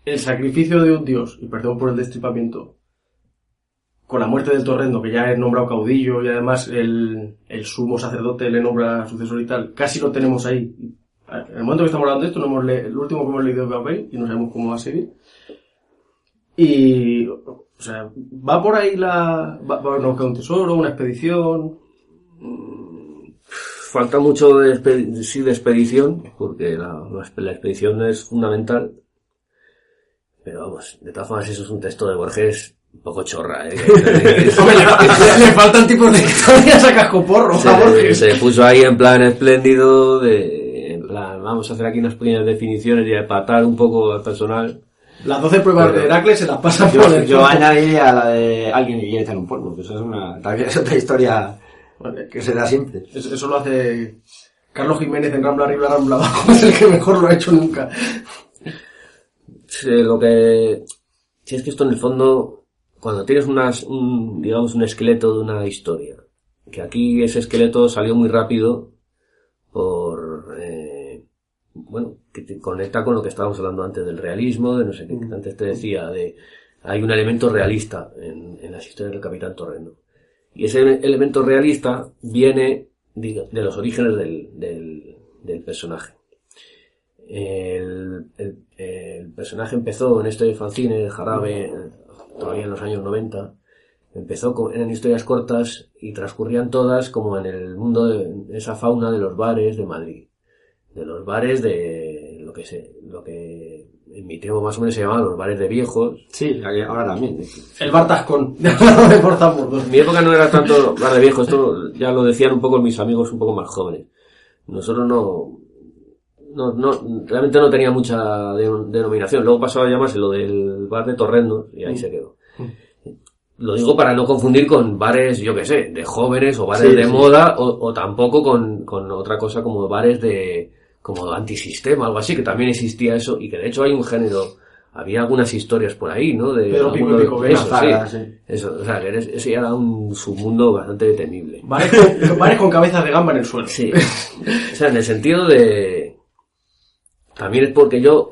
El sacrificio de un dios, y perdón por el destripamiento, con la muerte del Torrendo, que ya es nombrado caudillo y además el sumo sacerdote le nombra sucesor y tal, casi lo tenemos ahí. En el momento que estamos hablando de esto, el último que hemos leído es papel y no sabemos cómo va a seguir. Y, o sea, va por ahí va a buscar un tesoro, una expedición. Falta mucho de expedición, porque la expedición es fundamental. Pero vamos, de todas formas, eso es un texto de Borges un poco chorra, ¿eh? Hombre, le faltan tipos de historias a cascoporro, a Borges. Se puso ahí en plan espléndido, en plan, vamos a hacer aquí unas pequeñas definiciones y a empatar un poco al personal. Las 12 pruebas de Heracles se las pasan por el... Yo añadiría la de alguien que quiere echar un polvo, que eso también es otra historia que se da siempre. Eso lo hace Carlos Jiménez en Rambla Arriba, Rambla Abajo, es el que mejor lo ha hecho nunca. Sí, si es que esto en el fondo, cuando tienes digamos un esqueleto de una historia, que aquí ese esqueleto salió muy rápido que te conecta con lo que estábamos hablando antes del realismo, de no sé qué, que antes te decía, hay un elemento realista en las historias del Capitán Torrendo. Y ese elemento realista viene de los orígenes del personaje. El personaje empezó en esto de fanzine, el Jarabe, todavía en los años 90. Eran historias cortas y transcurrían todas como en el mundo de esa fauna de los bares de Madrid. De los bares de lo que en mi tiempo más o menos se llamaban los bares de viejos. Sí, ahora también. El bar Tascón, de Portamurdo. En mi época no era tanto bar de viejos, esto ya lo decían un poco mis amigos un poco más jóvenes. Nosotros realmente no tenía mucha denominación. Luego pasaba a llamarse lo del bar de Torrendo y ahí se quedó. Lo digo para no confundir con bares, yo qué sé, de jóvenes o bares de moda o tampoco con otra cosa como bares como antisistema, algo así, que también existía eso y que de hecho hay un género, había algunas historias por ahí, ¿no? De Pedro Pico y Pico, eso, o sea, que ese era un submundo bastante temible. Bares con cabezas de gamba en el suelo. Sí. O sea, en el sentido de... También es porque yo,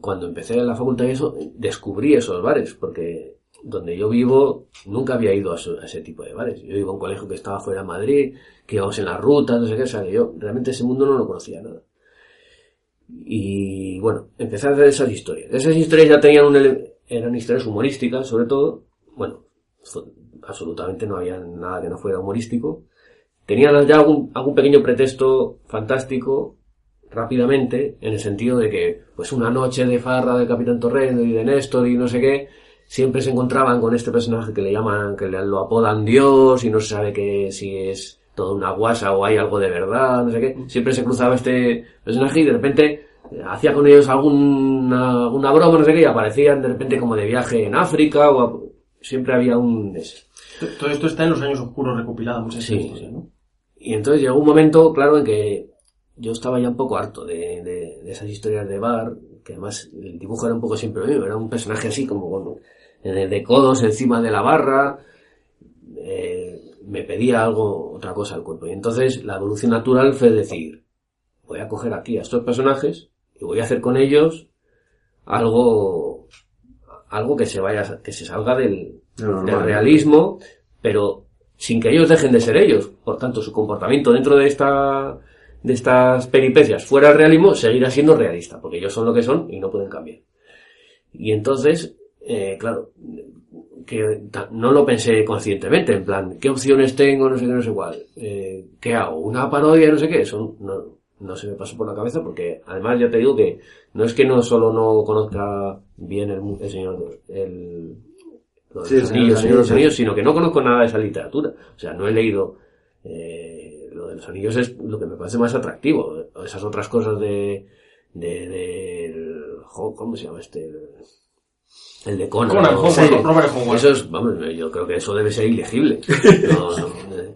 cuando empecé en la facultad y eso, descubrí esos bares, porque donde yo vivo nunca había ido a ese tipo de bares. Yo iba a un colegio que estaba fuera de Madrid, que íbamos en la ruta, no sé qué, o sea, que yo realmente ese mundo no lo conocía nada. Y bueno, empecé a hacer esas historias. Esas historias ya tenían eran historias humorísticas, sobre todo. Bueno, absolutamente no había nada que no fuera humorístico. Tenían ya algún pequeño pretexto fantástico, rápidamente, en el sentido de que, pues una noche de farra de Capitán Torrendo y de Néstor y no sé qué, siempre se encontraban con este personaje que lo apodan Dios y no se sabe si es toda una guasa o hay algo de verdad, no sé qué. Siempre se cruzaba este personaje y de repente hacía con ellos alguna broma, no sé qué, y aparecían de repente como de viaje en África siempre había Todo esto está en los años oscuros recopilado, muchas veces, ¿no? Y entonces llegó un momento, claro, en que yo estaba ya un poco harto de esas historias de bar, que además el dibujo era un poco siempre lo mismo, era un personaje así como de codos encima de la barra, me pedía otra cosa al cuerpo. Y entonces la evolución natural fue decir, voy a coger aquí a estos personajes y voy a hacer con ellos algo que se salga del realismo, pero sin que ellos dejen de ser ellos. Por tanto, su comportamiento dentro de estas peripecias fuera del realismo seguirá siendo realista, porque ellos son lo que son y no pueden cambiar. Y entonces, claro, que no lo pensé conscientemente, en plan, ¿qué opciones tengo? No sé qué, no sé cuál. ¿Qué hago? ¿Una parodia? No sé qué. Eso no se me pasó por la cabeza, porque además ya te digo que no es que no solo no conozca bien el señor Señor de los Anillos, sino que no conozco nada de esa literatura. O sea, no he leído lo de los anillos, es lo que me parece más atractivo. Esas otras cosas ¿cómo se llama este? El de Conan. Yo creo que eso debe ser ilegible.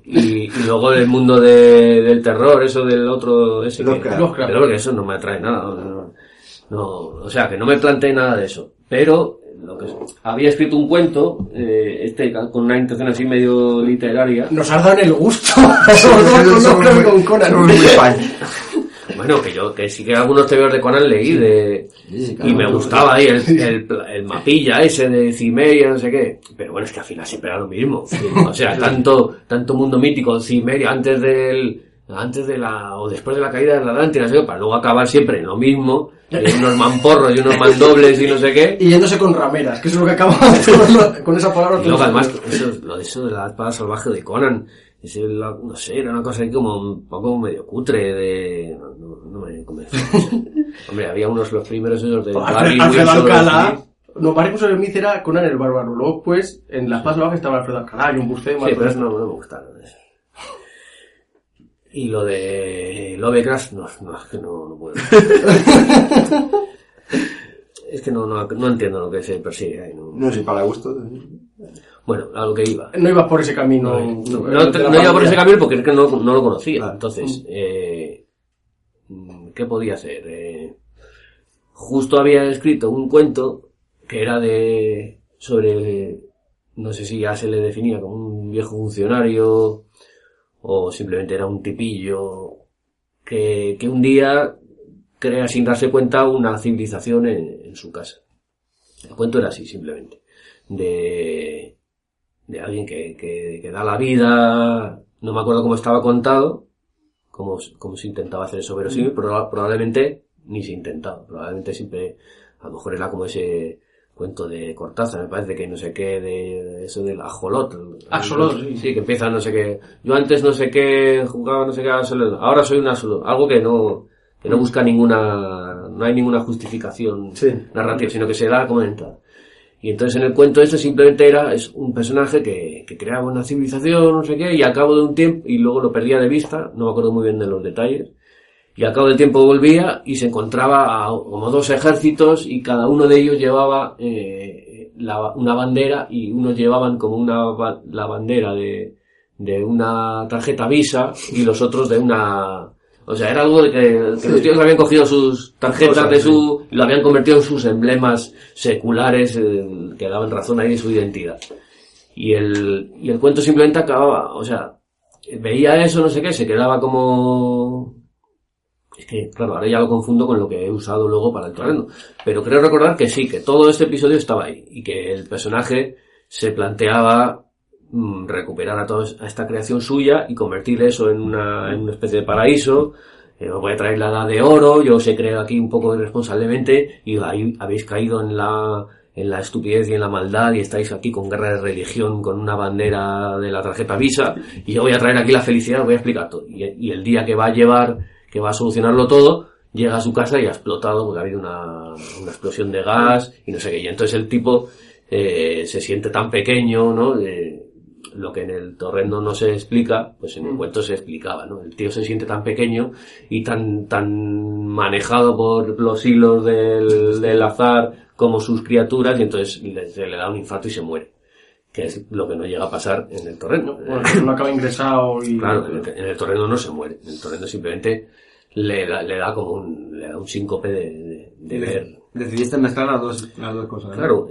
Y luego el mundo del terror, eso del otro, ese pero que eso no me atrae nada. No, o sea, que no me planteé nada de eso. Pero había escrito un cuento, con una intención así medio literaria. Nos has dado en el gusto. Con Conan. Muy fan. Bueno, que sí que algunos TVOs de Conan leí y me gustaba ahí el mapilla ese de Cimeria, no sé qué. Pero bueno, es que al final siempre era lo mismo. O sea, tanto mundo mítico, Cimeria, antes de la, o después de la caída de la Atlántida, no sé qué, para luego acabar siempre en lo mismo, unos mamporros y unos mandobles y no sé qué. Y yéndose con rameras, que eso es lo que acabamos con esa palabra. Y luego además, eso de la espada salvaje de Conan, no sé, era una cosa ahí como un poco medio cutre no me convenció. Hombre, había los primeros esos de Barry Alfredo Wilson, Alcalá. No, Barry Wilson Smith era Conan el Bárbaro. Luego, pues, en la espada salvaje estaba Alfredo Alcalá y un buste más. Sí, pero eso no me gustaron. Y lo de Lovecraft, no, es que no puedo. Es que no entiendo lo que se persigue ahí. No sé, para gusto. Bueno, a lo que iba. No ibas por ese camino. No iba por ese camino porque es que no lo conocía. Claro. Entonces, ¿qué podía hacer? Justo había escrito un cuento que era sobre, no sé si ya se le definía como un viejo funcionario o simplemente era un tipillo que un día crea sin darse cuenta una civilización en su casa. El cuento era así, simplemente. De alguien que da la vida, no me acuerdo cómo estaba contado, cómo se intentaba hacer eso verosímil, probablemente ni se intentaba, probablemente siempre, a lo mejor era como ese cuento de Cortázar, me parece que no sé qué, de eso del ajolot. Axolot, sí, que empieza no sé qué, yo antes no sé qué, jugaba no sé qué, ahora soy un axolot, algo que no busca no hay ninguna justificación narrativa, sino que se da como entrada. Y entonces en el cuento simplemente es un personaje que creaba una civilización, no sé qué, y al cabo de un tiempo, y luego lo perdía de vista, no me acuerdo muy bien de los detalles, y al cabo del tiempo volvía y se encontraba como dos ejércitos y cada uno de ellos llevaba una bandera y unos llevaban como la bandera de una tarjeta Visa y los otros de una... O sea, era algo de que los tíos habían cogido sus tarjetas y lo habían convertido en sus emblemas seculares que daban razón ahí de su identidad. Y el cuento simplemente acababa, o sea, veía eso, no sé qué, se quedaba como... Es que, claro, ahora ya lo confundo con lo que he usado luego para el torrendo. Pero creo recordar que sí, que todo este episodio estaba ahí y que el personaje se planteaba recuperar a esta creación suya y convertir eso en una especie de paraíso. Os voy a traer la edad de oro, yo os he creado aquí un poco irresponsablemente y ahí habéis caído en la estupidez y en la maldad y estáis aquí con guerra de religión, con una bandera de la tarjeta Visa y yo voy a traer aquí la felicidad, os voy a explicar todo. Y el día que va a solucionarlo todo, llega a su casa y ha explotado porque ha habido una explosión de gas y no sé qué. Y entonces el tipo se siente tan pequeño, ¿no? Lo que en el torrendo no se explica, pues en el cuento se explicaba, ¿no? El tío se siente tan pequeño y tan manejado por los hilos del azar como sus criaturas y entonces se le da un infarto y se muere. Que es lo que no llega a pasar en el torrendo. Bueno, no acaba ingresado y... Claro, en el torrendo no se muere. En el torrendo simplemente le da un síncope de ver. Decidiste mezclar las dos cosas, ¿no? Claro,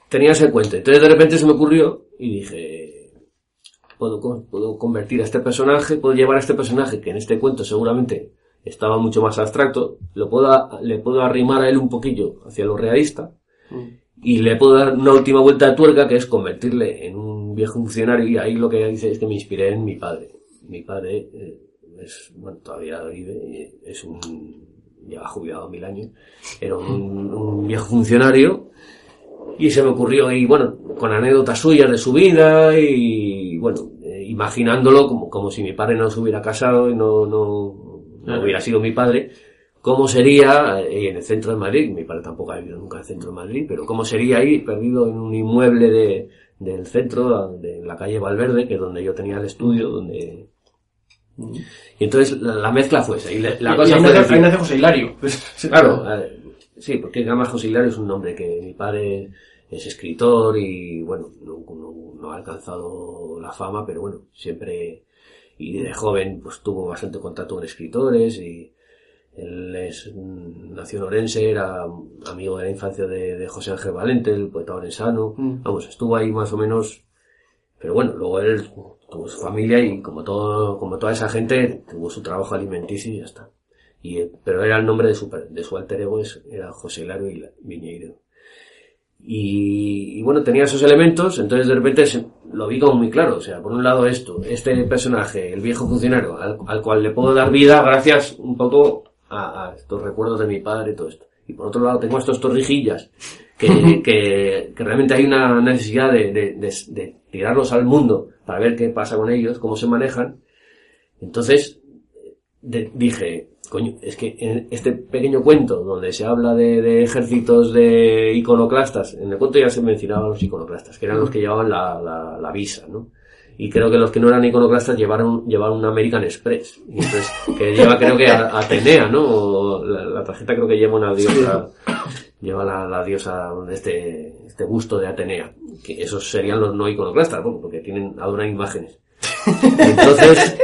tenía ese cuento. Entonces de repente se me ocurrió y dije, puedo convertir a este personaje, puedo llevar a este personaje que en este cuento seguramente estaba mucho más abstracto, le puedo arrimar a él un poquillo hacia lo realista y le puedo dar una última vuelta de tuerca que es convertirle en un viejo funcionario y ahí lo que dice es que me inspiré en mi padre. Mi padre todavía vive, lleva jubilado 1000 años, era un viejo funcionario y se me ocurrió y bueno, con anécdotas suyas de su vida y bueno, imaginándolo como si mi padre no se hubiera casado y no hubiera sido mi padre, cómo sería en el centro de Madrid, mi padre tampoco ha vivido nunca en el centro de Madrid, pero cómo sería ahí perdido en un inmueble del centro, de la calle Valverde, que es donde yo tenía el estudio, y entonces la mezcla fue esa. Y la cosa ahí nace José Hilario. Claro, sí, porque además José Hilario es un nombre que mi padre es escritor y bueno, no ha alcanzado la fama, pero bueno, siempre, y de joven pues tuvo bastante contacto con escritores y nació en Orense, era amigo de la infancia de José Ángel Valente, el poeta orensano. Vamos, estuvo ahí más o menos, pero bueno, luego él tuvo su familia y como toda esa gente tuvo su trabajo alimenticio y ya está. Pero era el nombre de su alter ego, era José Hilario Viñeiro. Y bueno, tenía esos elementos, entonces de repente lo vi como muy claro. O sea, por un lado este personaje, el viejo funcionario, al cual le puedo dar vida gracias un poco a estos recuerdos de mi padre y todo esto. Y por otro lado tengo estos torrijillas que realmente hay una necesidad de tirarlos al mundo para ver qué pasa con ellos, cómo se manejan. Entonces dije, coño, es que en este pequeño cuento donde se habla de ejércitos de iconoclastas, en el cuento ya se mencionaban los iconoclastas, que eran los que llevaban la visa, ¿no? Y creo que los que no eran iconoclastas llevaban un American Express. Y entonces, que lleva creo que a Atenea, ¿no? O la tarjeta creo que lleva una diosa, lleva la diosa este busto de Atenea. Que esos serían los no iconoclastas, bueno, porque adoran imágenes. Entonces,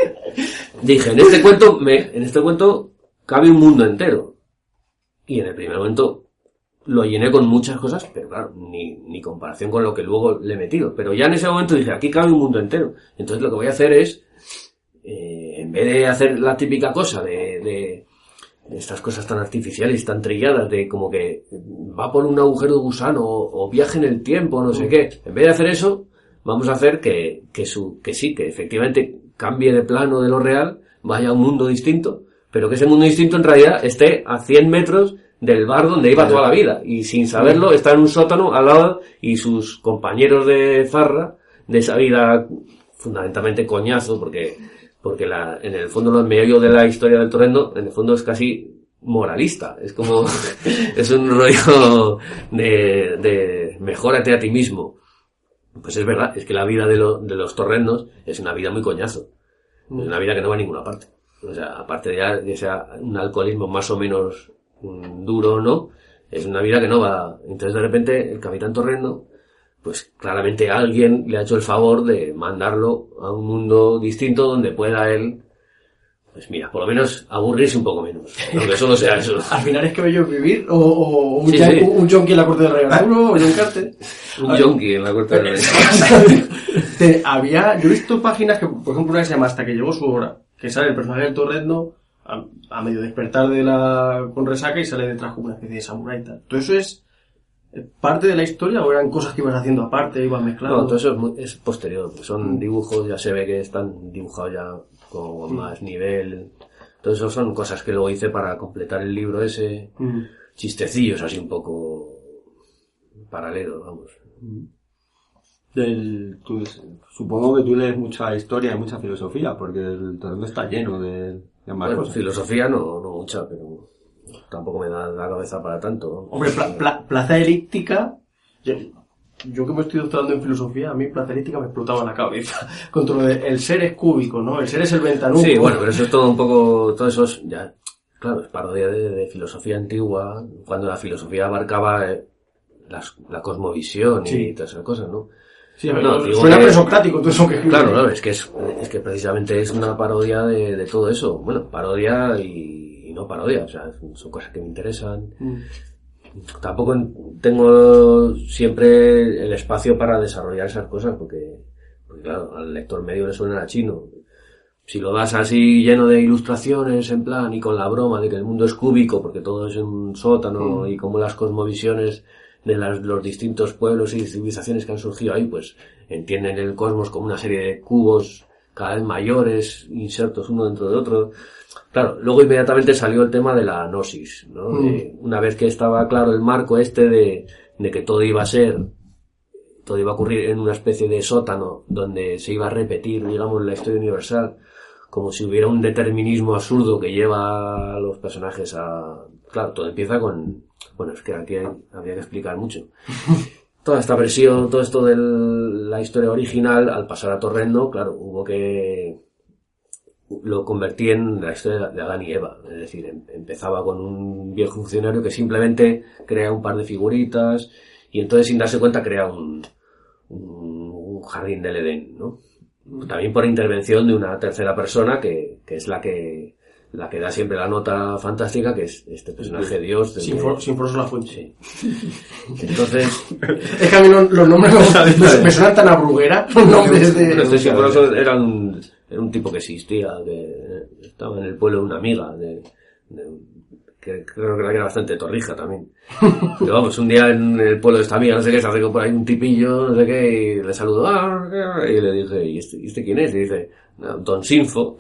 dije, en este cuento cabe un mundo entero. Y en el primer momento lo llené con muchas cosas, pero claro, ni comparación con lo que luego le he metido. Pero ya en ese momento dije, aquí cabe un mundo entero. Entonces lo que voy a hacer es, en vez de hacer la típica cosa de estas cosas tan artificiales, tan trilladas, de como que va por un agujero de gusano o viaje en el tiempo, no sé qué. En vez de hacer eso, vamos a hacer que efectivamente cambie de plano de lo real, vaya a un mundo distinto, pero que ese mundo distinto en realidad esté a 100 metros del bar donde iba toda la vida, y sin saberlo está en un sótano al lado, y sus compañeros de farra, de esa vida fundamentalmente coñazo, porque en el fondo, el medio de la historia del Torrendo, en el fondo es casi moralista, es como, es un rollo de mejórate a ti mismo. Pues es verdad, es que la vida de los torrendos es una vida muy coñazo, es una vida que no va a ninguna parte. O sea, aparte de sea un alcoholismo más o menos duro, ¿no? Es una vida que no va. Entonces de repente el capitán Torrendo, pues claramente alguien le ha hecho el favor de mandarlo a un mundo distinto donde pueda él, pues mira, por lo menos aburrirse un poco menos, aunque solo sea eso. Al final es que bello vivir, o un, Sí, un yonki en la corte del rey Arturo, o John Carter. Un yonki en la corte del rey. Yo he visto páginas que, por ejemplo, una que se llama Hasta que llegó su hora, que sale el personaje del Torrendo a medio despertar con resaca y sale detrás como una especie de samurái y tal. ¿Todo eso es parte de la historia o eran cosas que ibas haciendo aparte, ibas mezclando? No, todo eso es posterior, son dibujos, ya se ve que están dibujados ya con más nivel. Todo eso son cosas que luego hice para completar el libro ese, chistecillos así un poco paralelos, vamos. Supongo que tú lees mucha historia y mucha filosofía, porque el Torrendo está lleno de ambas Bueno, cosas. filosofía no mucha, pero tampoco me da la cabeza para tanto, ¿no? Hombre, Plaza Elíptica, yo que me estoy doctorando en filosofía, a mí Plaza Elíptica me explotaba la cabeza. Con todo lo de el ser es cúbico, ¿no? El ser es el ventanuco. Sí, bueno, pero eso es todo un poco, todo eso es ya, claro, es parodia de filosofía antigua, cuando la filosofía abarcaba la cosmovisión y todas esas cosas, ¿no? Sí, a ver, No, digo suena que- presocrático todo eso que... Claro, es que precisamente es una parodia de todo eso. Bueno, parodia y no parodia, o sea, son cosas que me interesan. Tampoco tengo siempre el espacio para desarrollar esas cosas, porque claro, al lector medio le suena a chino. Si lo das así lleno de ilustraciones en plan y con la broma de que el mundo es cúbico porque todo es un sótano y como las cosmovisiones de los distintos pueblos y civilizaciones que han surgido ahí, pues entienden el cosmos como una serie de cubos cada vez mayores, insertos uno dentro de otro. Claro, luego inmediatamente salió el tema de la gnosis, ¿no? Una vez que estaba claro el marco de que todo iba a ocurrir en una especie de sótano donde se iba a repetir, digamos, la historia universal, como si hubiera un determinismo absurdo que lleva a los personajes a... Claro, todo empieza con... Bueno, es que aquí habría que explicar mucho. Toda esta versión, todo esto de la historia original, al pasar a Torrendo, claro, hubo que... Lo convertí en la historia de Adán y Eva. Es decir, empezaba con un viejo funcionario que simplemente crea un par de figuritas y entonces, sin darse cuenta, crea un jardín del Edén, ¿no? También por intervención de una tercera persona que es la que la que da siempre la nota fantástica, que es este personaje Dios. Sinforoso la fuente. Sí. Entonces... Es que a mí los nombres me suenan tan a bruguera. Los nombres Pero este Sinforoso era un tipo que existía, que estaba en el pueblo de una amiga, que creo que era bastante torrija también. Pero vamos, un día en el pueblo de esta amiga, no sé qué, se acercó por ahí un tipillo, no sé qué, y le saludó, y le dije, ¿y este quién es? Y dice, no, Don Sinfo.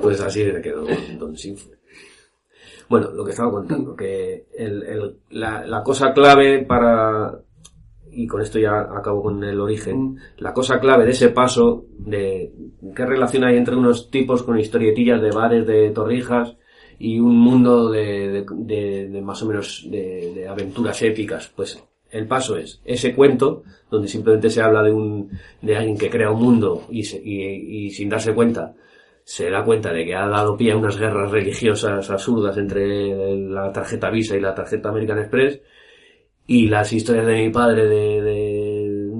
Pues así se quedó, Don Sinfo. Bueno, lo que estaba contando, que la cosa clave para, y con esto ya acabo con el origen, la cosa clave de ese paso, de qué relación hay entre unos tipos con historietillas de bares, de torrijas, y un mundo de más o menos de aventuras épicas, pues el paso es ese cuento donde simplemente se habla de alguien que crea un mundo y sin darse cuenta se da cuenta de que ha dado pie a unas guerras religiosas absurdas entre la tarjeta Visa y la tarjeta American Express, y las historias de mi padre de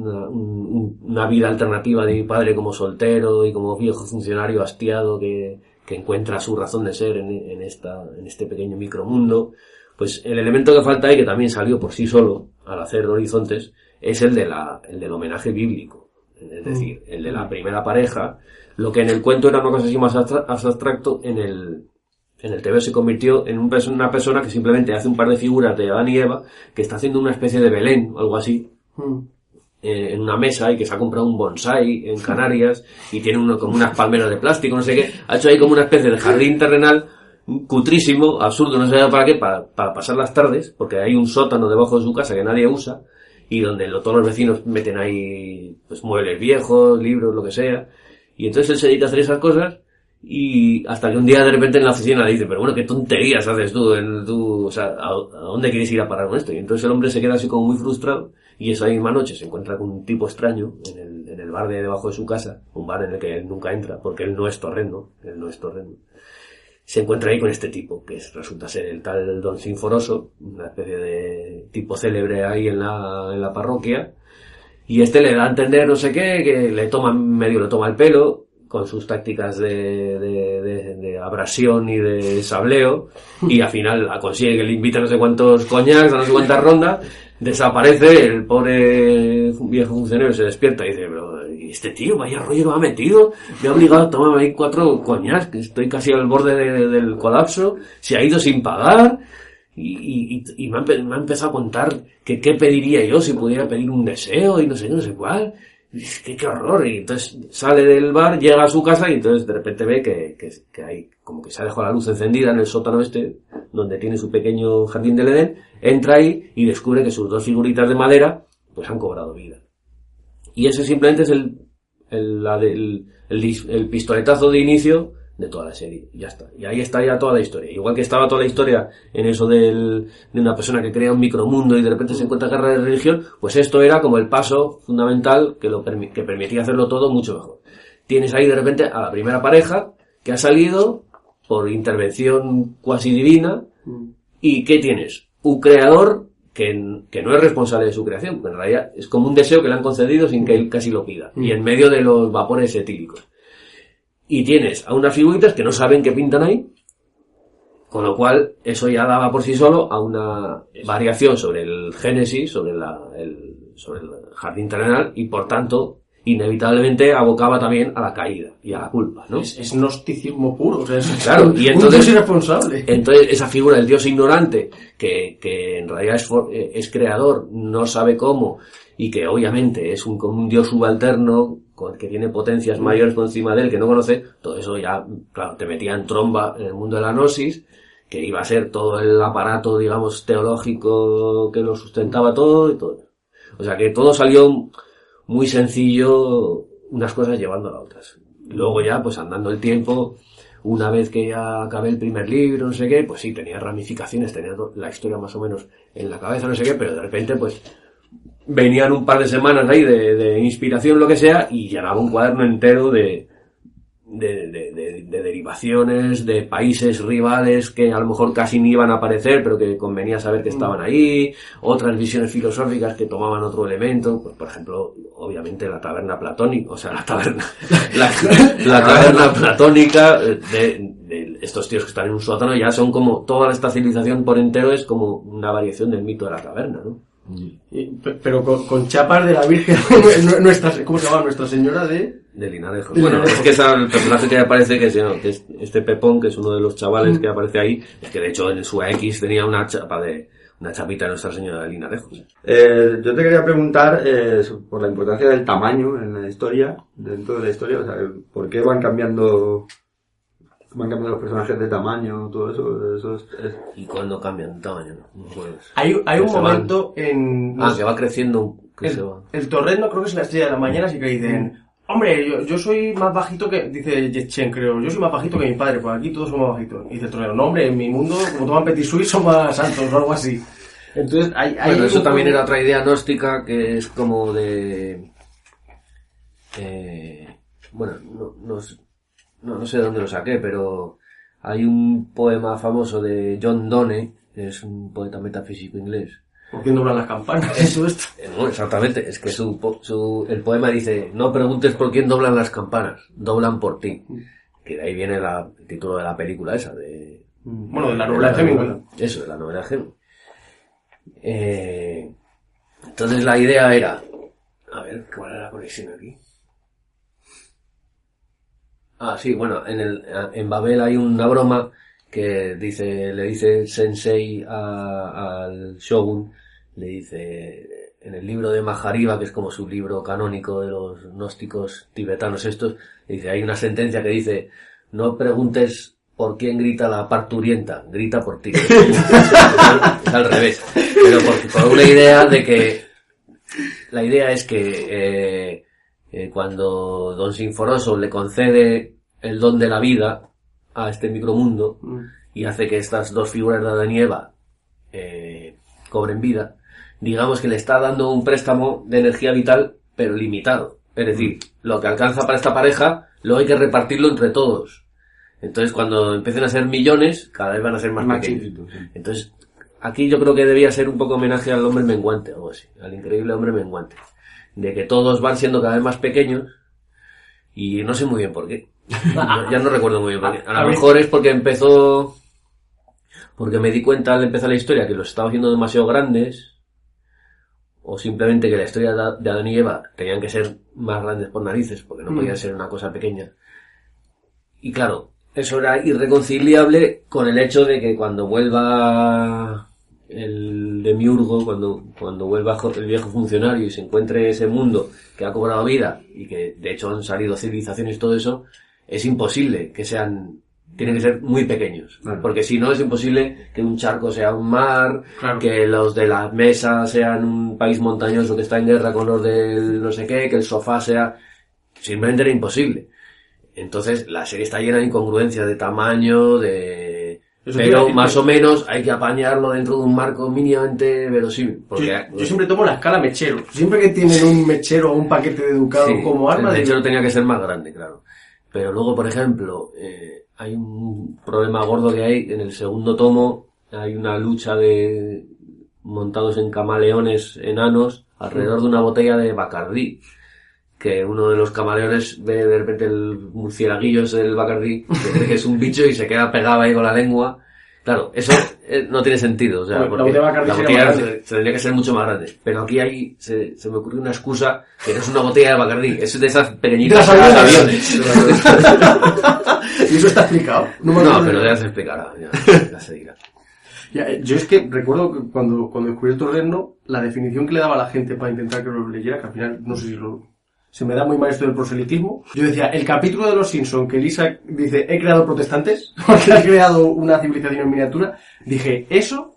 una vida alternativa de mi padre como soltero y como viejo funcionario hastiado que encuentra su razón de ser en este pequeño micromundo. Pues el elemento que falta ahí, que también salió por sí solo al hacer Horizontes, es el del homenaje bíblico. Es decir, el de la primera pareja. Lo que en el cuento era una cosa así más abstracto, en el TV se convirtió en una persona que simplemente hace un par de figuras de Adán y Eva, que está haciendo una especie de Belén o algo así, en una mesa, y que se ha comprado un bonsái en Canarias y tiene como unas palmeras de plástico, no sé qué. Ha hecho ahí como una especie de jardín terrenal cutrísimo, absurdo, no sé para qué, para pasar las tardes, porque hay un sótano debajo de su casa que nadie usa y donde todos los vecinos meten ahí pues muebles viejos, libros, lo que sea. Y entonces él se dedica a hacer esas cosas, y hasta que un día de repente en la oficina le dice, pero bueno, qué tonterías haces tú, o sea, ¿a dónde quieres ir a parar con esto? Y entonces el hombre se queda así como muy frustrado, y esa misma noche se encuentra con un tipo extraño en el bar de debajo de su casa, un bar en el que él nunca entra, porque él no es torrendo. Se encuentra ahí con este tipo, que resulta ser el tal Don Sinforoso, una especie de tipo célebre ahí en la parroquia, y este le da a entender no sé qué, que le toma el pelo, con sus tácticas de abrasión y de sableo, y al final consigue que le invite a no sé cuántos coñacs, a no sé cuántas rondas, desaparece, el pobre viejo funcionario se despierta y dice, pero ¿y este tío, vaya rollo lo ha metido? Me ha obligado a tomarme ahí 4 coñacs, que estoy casi al borde del colapso, se ha ido sin pagar, y me ha empezado a contar que qué pediría yo si pudiera pedir un deseo y no sé cuál. Qué horror. Y entonces sale del bar, llega a su casa, y entonces de repente ve que hay como que se ha dejado la luz encendida en el sótano donde tiene su pequeño jardín del Edén. Entra ahí y descubre que sus 2 figuritas de madera pues han cobrado vida. Y ese simplemente es el pistoletazo de inicio de toda la serie. Y ya está. Y ahí está ya toda la historia. Igual que estaba toda la historia en eso de una persona que crea un micromundo y de repente se encuentra guerra de religión, pues esto era como el paso fundamental que permitía hacerlo todo mucho mejor. Tienes ahí de repente a la primera pareja que ha salido por intervención cuasi divina, y ¿qué tienes? Un creador que no es responsable de su creación, porque en realidad es como un deseo que le han concedido sin que él casi lo pida, y en medio de los vapores etílicos. Y tienes a unas figuritas que no saben qué pintan ahí, con lo cual eso ya daba por sí solo a una variación sobre el Génesis, sobre el jardín terrenal, y por tanto inevitablemente abocaba también a la caída y a la culpa, ¿no? Es gnosticismo puro, o sea, claro, y entonces, un dios irresponsable. Entonces esa figura del dios ignorante, que en realidad es creador, no sabe cómo, y que obviamente es como un dios subalterno, que tiene potencias mayores por encima de él, que no conoce, todo eso ya, claro, te metía en tromba en el mundo de la gnosis, que iba a ser todo el aparato, digamos, teológico que lo sustentaba todo y todo. O sea que todo salió muy sencillo, unas cosas llevando a las otras. Luego ya, pues andando el tiempo, una vez que ya acabé el primer libro, no sé qué, pues sí, tenía ramificaciones, tenía la historia más o menos en la cabeza, no sé qué, pero de repente, pues, venían un par de semanas ahí de inspiración, lo que sea, y llenaba un cuaderno entero de derivaciones, de países rivales que a lo mejor casi ni iban a aparecer, pero que convenía saber que estaban ahí, otras visiones filosóficas que tomaban otro elemento, pues por ejemplo, obviamente la taberna platónica, o sea, la taberna platónica, estos tíos que están en un sótano ya son como, toda esta civilización por entero es como una variación del mito de la caverna, ¿no? Pero con chapas de la Virgen, ¿cómo se llama? Nuestra Señora de Linarejo. Bueno, es que el personaje que aparece, que es este Pepón, que es uno de los chavales que aparece ahí, es que de hecho en su AX tenía una chapita de Nuestra Señora de Linarejo. Yo te quería preguntar por la importancia del tamaño en la historia, dentro de la historia, o sea, ¿por qué van cambiando los personajes de tamaño, todo eso es... ¿Y cuándo cambian de tamaño? No, pues, hay un momento en... que va creciendo, se va. El Torrendo, creo que es la Estrella de la Mañana, así que dicen... Hombre, yo soy más bajito que... Dice Chen, creo. Yo soy más bajito que mi padre, pues aquí todos somos bajitos. Y dice el Torrendo, no, hombre, en mi mundo, como toman Petit Suisse, son más altos o algo así. Entonces, bueno, eso también era otra idea gnóstica, que es como de... bueno, no sé de dónde lo saqué, pero hay un poema famoso de John Donne, que es un poeta metafísico inglés. ¿Por qué doblan las campanas? Eso es... No, exactamente, es que el poema dice, no preguntes por quién doblan las campanas, doblan por ti. Que de ahí viene el título de la película esa, de... Bueno, de la novela de Hemingway. Eso, de la novela de Hemingway. Entonces la idea era... A ver, ¿cuál era la conexión aquí? Ah, sí, bueno, en Babel hay una broma que le dice el sensei al shogun, le dice, en el libro de Mahariba, que es como su libro canónico de los gnósticos tibetanos estos, dice, hay una sentencia que dice, no preguntes por quién grita la parturienta, grita por ti. Es al revés. Pero por una idea de que, la idea es que, cuando Don Sinforoso le concede el don de la vida a este micromundo y hace que estas dos figuras de Adán y Eva cobren vida, digamos que le está dando un préstamo de energía vital, pero limitado. Es decir, lo que alcanza para esta pareja, luego hay que repartirlo entre todos. Entonces, cuando empiecen a ser millones, cada vez van a ser más pequeños. Entonces, aquí yo creo que debía ser un poco homenaje al hombre menguante, algo así, al increíble hombre menguante. De que todos van siendo cada vez más pequeños y no sé muy bien por qué. Ya no recuerdo muy bien por qué. A lo mejor es porque me di cuenta al empezar la historia que los estaba haciendo demasiado grandes, o simplemente que la historia de Adán y Eva tenían que ser más grandes por narices, porque no podía ser una cosa pequeña. Y claro, eso era irreconciliable con el hecho de que cuando vuelva el demiurgo, cuando vuelva el viejo funcionario y se encuentre ese mundo que ha cobrado vida y que de hecho han salido civilizaciones y todo eso, es imposible que tienen que ser muy pequeños, porque si no es imposible que un charco sea un mar, que los de la mesa sean un país montañoso que está en guerra con los del no sé qué, que el sofá sea... Simplemente era imposible. Entonces la serie está llena de incongruencias de tamaño, pero más o menos hay que apañarlo dentro de un marco mínimamente verosímil. Yo siempre tomo la escala mechero. Siempre que tienen un mechero o un paquete de educado como arma... El mechero tenía que ser más grande, claro. Pero luego, por ejemplo, hay un problema gordo que hay en el segundo tomo. Hay una lucha de montados en camaleones enanos alrededor de una botella de Bacardí. Que uno de los camaleones ve de repente el murcielaguillo ese del Bacardí, que cree que es un bicho y se queda pegado ahí con la lengua. Claro, eso no tiene sentido, o sea, porque la botella tendría que ser mucho más grande. Pero aquí se me ocurrió una excusa que no es una botella de Bacardí, es de esas pequeñitas aviones. ¿Y eso está explicado? No, pero ya se explicará, ya se dirá. Yo es que recuerdo que cuando descubrí el Torrendo, la definición que le daba a la gente para intentar que lo leyera, que al final no sé si se me da muy mal esto del proselitismo. Yo decía, el capítulo de Los Simpson que Lisa dice, he creado protestantes, porque ha creado una civilización en miniatura, dije, eso,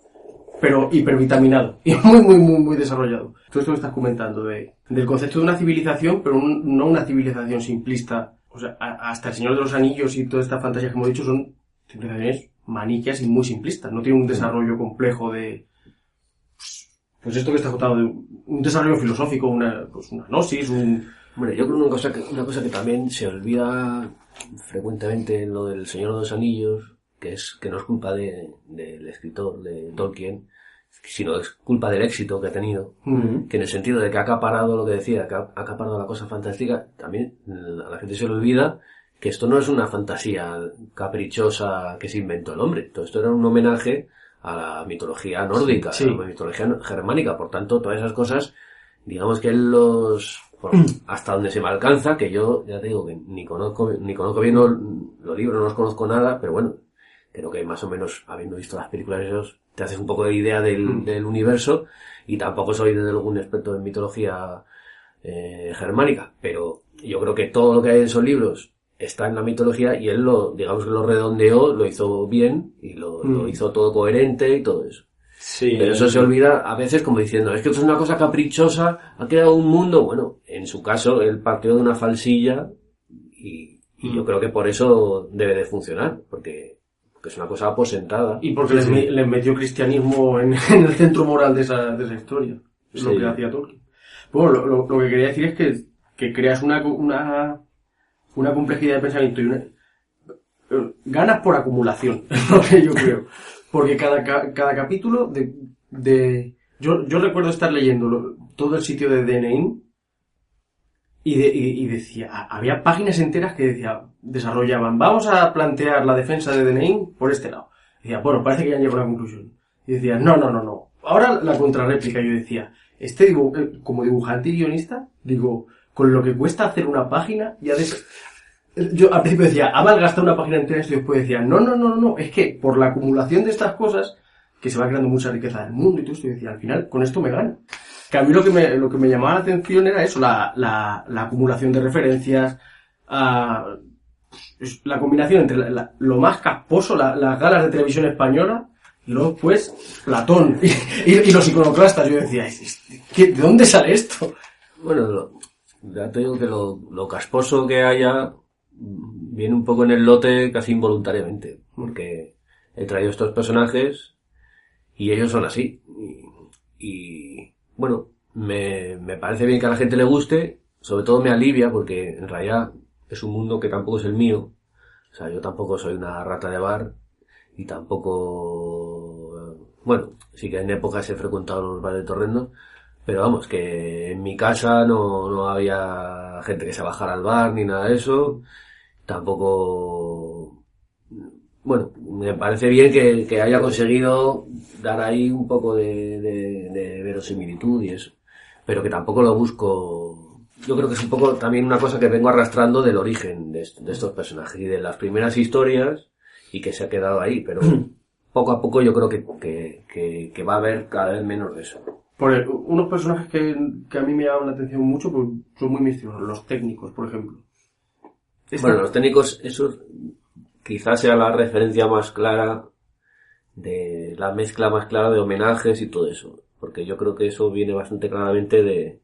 pero hipervitaminado, y muy desarrollado. Todo esto que estás comentando del concepto de una civilización, pero no una civilización simplista. O sea, hasta el Señor de los Anillos y toda esta fantasía que hemos dicho son civilizaciones maniqueas y muy simplistas. No tienen un desarrollo complejo de... Pues esto que está contado, de un desarrollo filosófico, una gnosis, Bueno, yo creo una cosa que también se olvida frecuentemente en lo del Señor de los Anillos, que no es culpa del escritor, de Tolkien, sino es culpa del éxito que ha tenido, que en el sentido de que ha acaparado lo que decía, que ha acaparado la cosa fantástica, también a la gente se le olvida que esto no es una fantasía caprichosa que se inventó el hombre. Todo esto era un homenaje a la mitología nórdica, Sí. a la mitología germánica. Por tanto, todas esas cosas, digamos que hasta donde se me alcanza, que yo ya te digo que ni conozco bien los libros, no los conozco nada, pero bueno, creo que más o menos, habiendo visto las películas esos, te haces un poco de idea del universo, y tampoco soy desde luego un experto en mitología germánica, pero yo creo que todo lo que hay en esos libros está en la mitología, y él digamos que lo redondeó, lo hizo bien, y lo hizo todo coherente y todo eso. Sí, Pero eso se olvida a veces como diciendo, es que esto es una cosa caprichosa, ha creado un mundo. Bueno, en su caso, él partió de una falsilla, y yo creo que por eso debe de funcionar, porque es una cosa aposentada. Y porque les metió cristianismo en el centro moral de esa historia. Es lo Sí. que hacía Tolkien. Bueno, lo que quería decir es que creas una complejidad de pensamiento y ganas por acumulación, es lo que yo creo. Porque cada capítulo yo recuerdo estar leyendo todo el sitio de Deneim y decía, había páginas enteras que desarrollaban, vamos a plantear la defensa de Deneim por este lado. Decía, bueno, parece que ya han llegado a una conclusión. Y decía, no. Ahora la contrarréplica. Yo decía, como dibujante y guionista, digo, con lo que cuesta hacer una página, yo al principio decía, ha malgastado una página entera, y después decía, no, es que por la acumulación de estas cosas, que se va creando mucha riqueza del mundo y todo esto, y decía, al final, con esto me gano. Que a mí lo que me llamaba la atención era eso, la acumulación de referencias, la combinación entre lo más casposo, las galas de televisión española, y luego pues Platón y los iconoclastas. Yo decía, ¿de dónde sale esto? Bueno, ya te digo que lo casposo que haya viene un poco en el lote casi involuntariamente, porque he traído estos personajes y ellos son así. Y bueno, me parece bien que a la gente le guste, sobre todo me alivia, porque en realidad es un mundo que tampoco es el mío. O sea, yo tampoco soy una rata de bar, y tampoco... Bueno, sí que en épocas he frecuentado los bares de Torrendo, pero vamos, que en mi casa no había gente que se bajara al bar ni nada de eso. Tampoco... Bueno, me parece bien que haya conseguido dar ahí un poco de verosimilitud y eso, pero que tampoco lo busco. Yo creo que es un poco también una cosa que vengo arrastrando del origen de estos personajes y de las primeras historias, y que se ha quedado ahí, pero poco a poco yo creo que va a haber cada vez menos de eso. Unos personajes que a mí me llaman la atención mucho, pues son muy misteriosos, los técnicos, por ejemplo. Bueno, los técnicos, eso quizás sea la referencia más clara, de la mezcla más clara de homenajes y todo eso, porque yo creo que eso viene bastante claramente de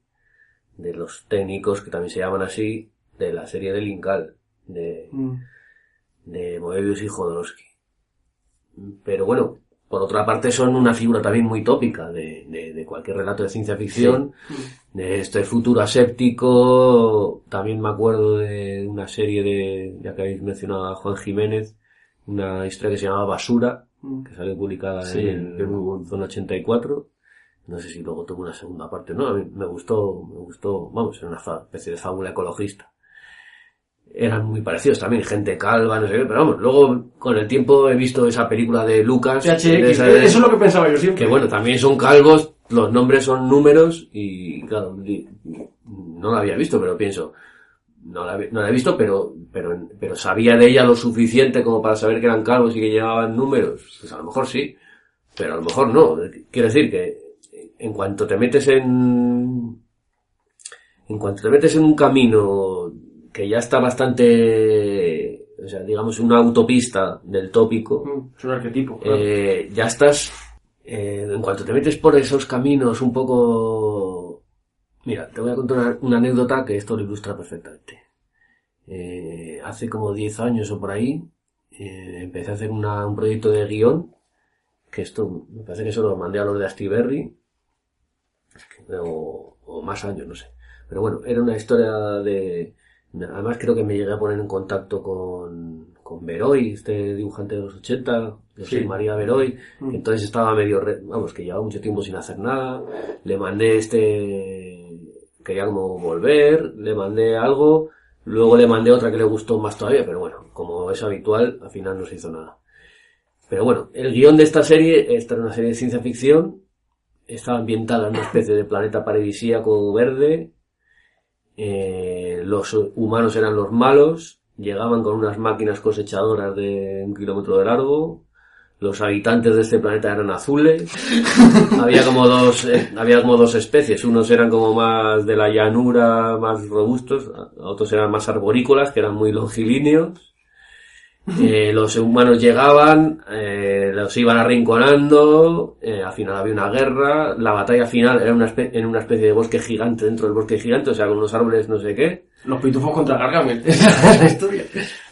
los técnicos, que también se llaman así, de la serie de Linkal, de Moebius y Jodorowsky. Pero bueno, por otra parte son una figura también muy tópica de cualquier relato de ciencia ficción, de este futuro aséptico. También me acuerdo de una serie ya que habéis mencionado a Juan Jiménez, una historia que se llamaba Basura, que salió publicada en Zona 84. No sé si luego tuvo una segunda parte, ¿no? A mí me gustó, vamos, era una especie de fábula ecologista. Eran muy parecidos también, gente calva, no sé qué, pero vamos, luego con el tiempo he visto esa película de Lucas. THX, eso es lo que pensaba yo siempre. Que bueno, también son calvos, los nombres son números, y claro, no la había visto, pero pienso, no la he visto, pero sabía de ella lo suficiente como para saber que eran calvos y que llevaban números. Pues a lo mejor sí, pero a lo mejor no. Quiero decir que en cuanto te metes en un camino que ya está bastante, o sea, digamos una autopista del tópico, es un arquetipo, claro. Ya estás, en cuanto te metes por esos caminos un poco... Mira, te voy a contar una anécdota que esto lo ilustra perfectamente. Hace como 10 años o por ahí, empecé a hacer un proyecto de guión, que esto, me parece que eso lo mandé a los de Astiberri, o más años, no sé. Pero bueno, era una historia además creo que me llegué a poner en contacto con Beroy, este dibujante de los 80, José María Beroy, que entonces estaba medio, que llevaba mucho tiempo sin hacer nada. Le mandé quería como volver, le mandé algo, Luego le mandé otra que le gustó más todavía, pero bueno, como es habitual, al final no se hizo nada. Pero bueno, el guión de esta era una serie de ciencia ficción, estaba ambientada en una especie de planeta paradisíaco verde, los humanos eran los malos, llegaban con unas máquinas cosechadoras de 1 kilómetro de largo, los habitantes de este planeta eran azules, había como dos especies, unos eran como más de la llanura, más robustos, otros eran más arborícolas, que eran muy longilíneos. Los humanos llegaban, los iban arrinconando, al final había una guerra, la batalla final era en una especie de bosque gigante dentro del bosque gigante, o sea, con unos árboles no sé qué. Los pitufos contra Gargamel. Esa es la historia.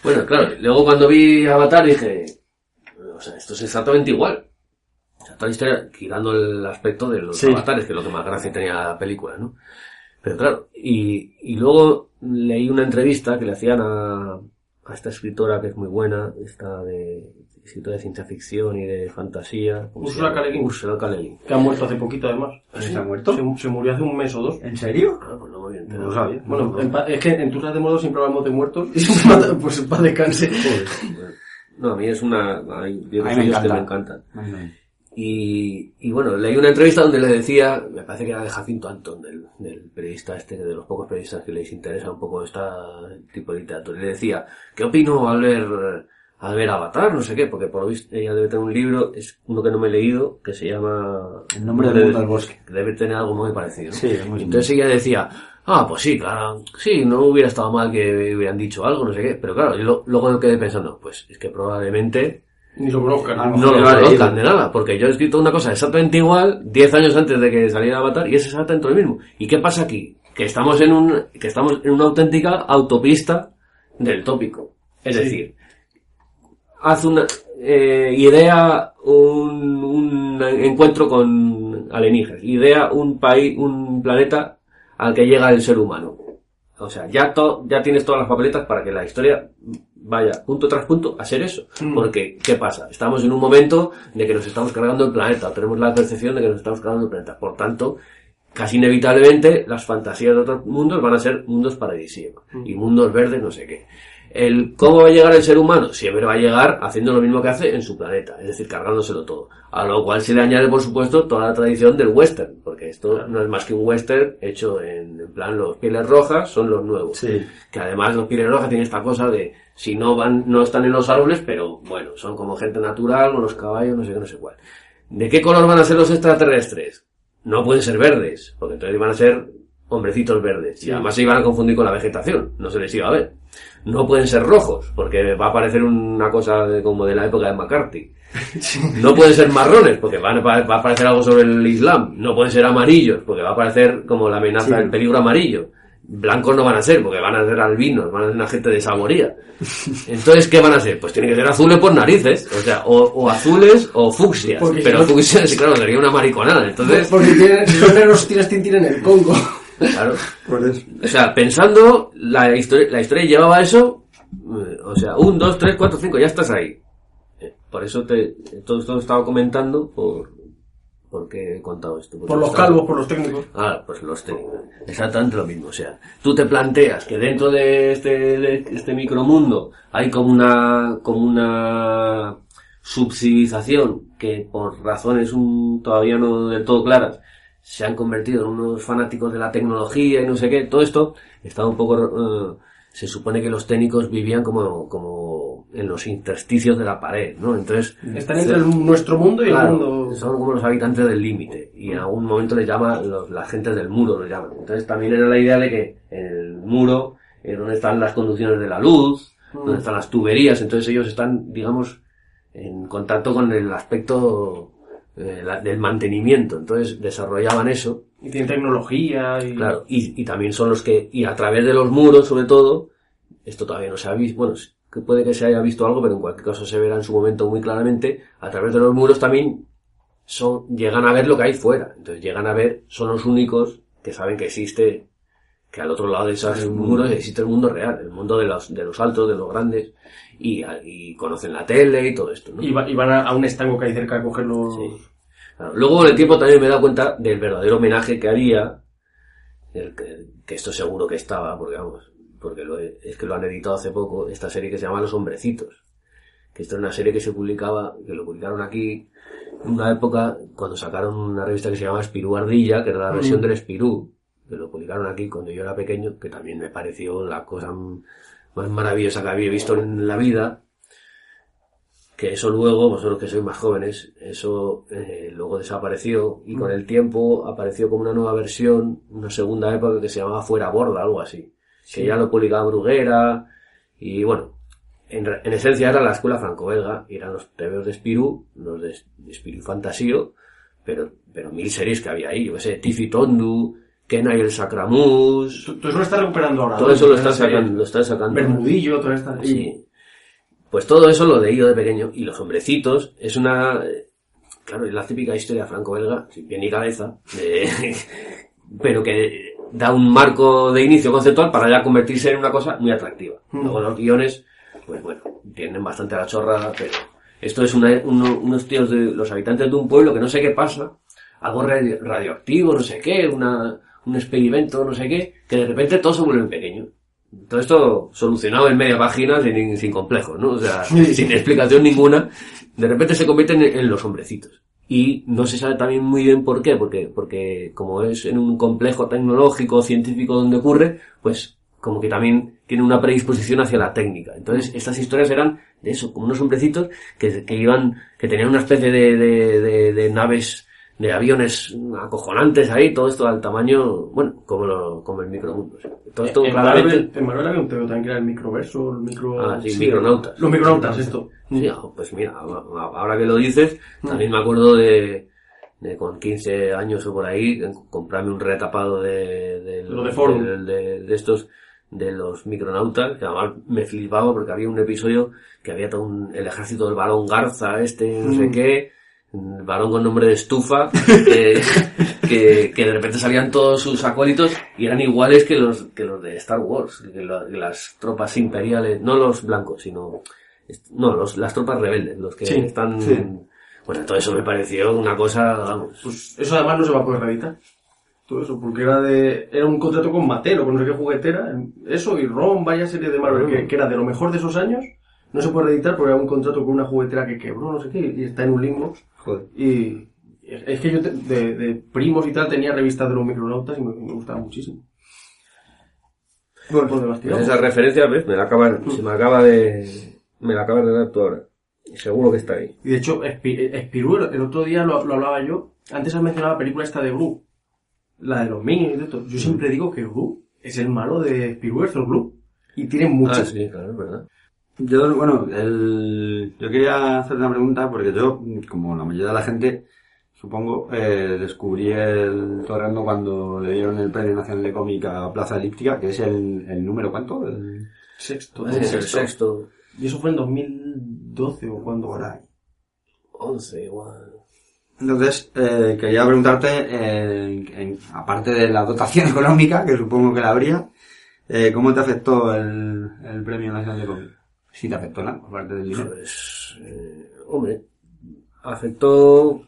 Bueno, claro, luego cuando vi Avatar dije, o sea, esto es exactamente igual. O sea, toda la historia, quitando el aspecto de los avatares, que es lo que más gracia tenía la película, ¿no? Pero claro, y luego leí una entrevista que le hacían a esta escritora que es muy buena, escritora de ciencia ficción y de fantasía. Ursula K. Le Guin. Que ha muerto hace poquito además. ¿Se ha muerto? Se murió hace un mes o 2. ¿En serio? Ah, pues no me había enterado. No lo sabía. Bueno, es que en Turras de Modo siempre hablamos de muertos y siempre pues en paz descanse. Joder. No, a mí es una... Hay videos que me encantan. Y bueno, leí una entrevista donde le decía, me parece que era de Jacinto Antón, del periodista de los pocos periodistas que les interesa un poco este tipo de literatura, y le decía, ¿qué opino al ver Avatar? No sé qué, porque por lo visto ella debe tener un libro, es uno que no me he leído, que se llama... El nombre del mundo del bosque. Que debe tener algo muy parecido. Sí, es muy entonces ella decía, pues sí, claro, sí, no hubiera estado mal que hubieran dicho algo, no sé qué, pero claro, yo luego me quedé pensando, pues es que probablemente... Ni lo conozcan. No lo conozcan de nada, porque yo he escrito una cosa exactamente igual 10 años antes de que saliera Avatar y es exactamente lo mismo. ¿Y qué pasa aquí? Que estamos en una auténtica autopista del tópico. Es decir, haz idea un encuentro con alienígenas, idea un planeta al que llega el ser humano. O sea, ya tienes todas las papeletas para que la historia vaya punto tras punto a ser eso. Porque, ¿qué pasa? Estamos en un momento de que nos estamos cargando el planeta, o tenemos la percepción de que nos estamos cargando el planeta. Por tanto, casi inevitablemente las fantasías de otros mundos van a ser mundos paradisíacos y mundos verdes, no sé qué. ¿Cómo va a llegar el ser humano? Siempre va a llegar haciendo lo mismo que hace en su planeta, es decir, cargándoselo todo. A lo cual se le añade, por supuesto, toda la tradición del western, porque esto no es más que un western hecho en plan los pieles rojas son los nuevos. Sí. Que además los pieles rojas tienen esta cosa de, si no están en los árboles, pero bueno, son como gente natural, con los caballos, no sé qué, no sé cuál. ¿De qué color van a ser los extraterrestres? No pueden ser verdes, porque entonces van a ser hombrecitos verdes. Sí. Y además se iban a confundir con la vegetación, no se les iba a ver. No pueden ser rojos, porque va a parecer una cosa como de la época de McCarthy. No pueden ser marrones, porque va a aparecer algo sobre el Islam. No pueden ser amarillos, porque va a aparecer como la amenaza del peligro amarillo. Blancos no van a ser, porque van a ser albinos, van a ser una gente de saboría. Entonces, ¿qué van a ser? Pues tienen que ser azules por narices, o sea, o azules o fucsias. Porque pero fucsias, claro, sería una mariconada. Entonces, porque si son negros tienes Tintín en el Congo. Claro. Por eso. O sea, pensando, la historia llevaba eso, o sea, 1, 2, 3, 4, 5, ya estás ahí. Por eso todo esto lo estaba comentando porque he contado esto. Por los calvos, por los técnicos. Pues los técnicos. Exactamente lo mismo. O sea, tú te planteas que dentro de este micromundo hay como una subcivilización que por razones todavía no del todo claras se han convertido en unos fanáticos de la tecnología y no sé qué. Todo esto está un poco... se supone que los técnicos vivían como en los intersticios de la pared, ¿no? Entonces... Están entre nuestro mundo y el mundo... Son como los habitantes del límite. Y en algún momento les llama... la gente del muro los llaman. Entonces también era la idea de que en el muro es donde están las conducciones de la luz, donde están las tuberías. Entonces ellos están, digamos, en contacto con el aspecto... del mantenimiento, entonces desarrollaban eso. Y tienen tecnología y... Claro, y también son los que, y a través de los muros sobre todo, esto todavía no se ha visto, bueno, que puede que se haya visto algo, pero en cualquier caso se verá en su momento muy claramente, a través de los muros también llegan a ver lo que hay fuera, entonces llegan a ver, son los únicos que saben que existe, que al otro lado de esos muros existe el mundo real, el mundo de los altos, de los grandes, y conocen la tele y todo esto, ¿no? Y van a un estanco que hay cerca de cogerlos. Sí. Claro. Luego con el tiempo también me he dado cuenta del verdadero homenaje que haría, que esto seguro que estaba, porque vamos, porque es que lo han editado hace poco, esta serie que se llama Los Hombrecitos. Que esto es una serie que lo publicaron aquí en una época cuando sacaron una revista que se llama Spirú Ardilla, que era la versión del Spirú, que lo publicaron aquí cuando yo era pequeño, que también me pareció la cosa más maravillosa que había visto en la vida. Que eso luego, vosotros que sois más jóvenes, eso luego desapareció y con el tiempo apareció como una nueva versión, una segunda época que se llamaba Fuera Borda, algo así. Sí. Que ya lo publicaba Bruguera y bueno, en esencia era la escuela franco-belga y eran los tebeos de Spirú, los de Spirú Fantasio, pero 1000 series que había ahí, yo qué sé, Tiffy Tondu, Kenna y el Sacramús. Tú eso lo estás recuperando ahora. Todo eso lo están sacando. Bermudillo, todo esto. Sí. Pues todo eso lo leí yo de pequeño. Y Los Hombrecitos es una... Claro, es la típica historia franco-belga, sin pie ni cabeza, pero que da un marco de inicio conceptual para ya convertirse en una cosa muy atractiva. Luego los guiones, pues bueno, tienen bastante la chorrada, pero esto es unos tíos de los habitantes de un pueblo que no sé qué pasa, algo radioactivo, no sé qué, un experimento, no sé qué, que de repente todo se vuelve pequeño. Todo esto solucionado en media página sin complejos, ¿no? O sea, sin explicación ninguna. De repente se convierten en los hombrecitos. Y no se sabe también muy bien por qué, porque como es en un complejo tecnológico, científico donde ocurre, pues como que también tiene una predisposición hacia la técnica. Entonces, estas historias eran de eso, como unos hombrecitos que tenían una especie de naves, de aviones acojonantes ahí, todo esto al tamaño, bueno, como el micromundo. Todo esto claramente... En Manuel había un tema también que era el microverso, el micro... Ah, sí, micronautas. Los micronautas, esto. Sí, pues mira, ahora que lo dices, también me acuerdo de con 15 años o por ahí, comprarme un retapado de estos, de los micronautas, que además me flipaba porque había un episodio que había todo el ejército del Barón Garza, no sé qué, el varón con nombre de estufa, que de repente salían todos sus acólitos y eran iguales que los de Star Wars, que las tropas imperiales, no los blancos, sino, las tropas rebeldes, los que están, bueno, todo eso me pareció una cosa, vamos. Pues eso además no se va a poder reeditar. Todo eso, porque era un contrato con Mattel o con no sé qué juguetera, eso y Ron, vaya serie de Marvel, que era de lo mejor de esos años. No se puede reeditar porque era un contrato con una juguetera que quebró, no sé qué, y está en un limbo. Joder. Y es que yo de primos y tal tenía revistas de los micronautas y me gustaba muchísimo. Bueno, pues esa referencia, ¿ves? Me la acabas de dar tú ahora. Y seguro que está ahí. Y de hecho, Spirú, el otro día lo hablaba yo. Antes has mencionado la película esta de Gru. La de los Minions y de todo. Yo siempre digo que Gru es el malo de Spirú, es el Gru. Y tiene mucho. Ah, sí, claro, es verdad. Yo quería hacer una pregunta porque yo, como la mayoría de la gente, supongo, descubrí el Torrendo cuando le dieron el Premio Nacional de Cómic a Plaza Elíptica, que es el número ¿cuánto? El sexto. Es el sexto. Y eso fue en 2012 o cuando por ahí. 11 igual. Entonces, quería preguntarte, aparte de la dotación económica, que supongo que la habría, ¿cómo te afectó el Premio Nacional de Cómic? Si te afectó nada, aparte del dinero. Pues, hombre, afectó,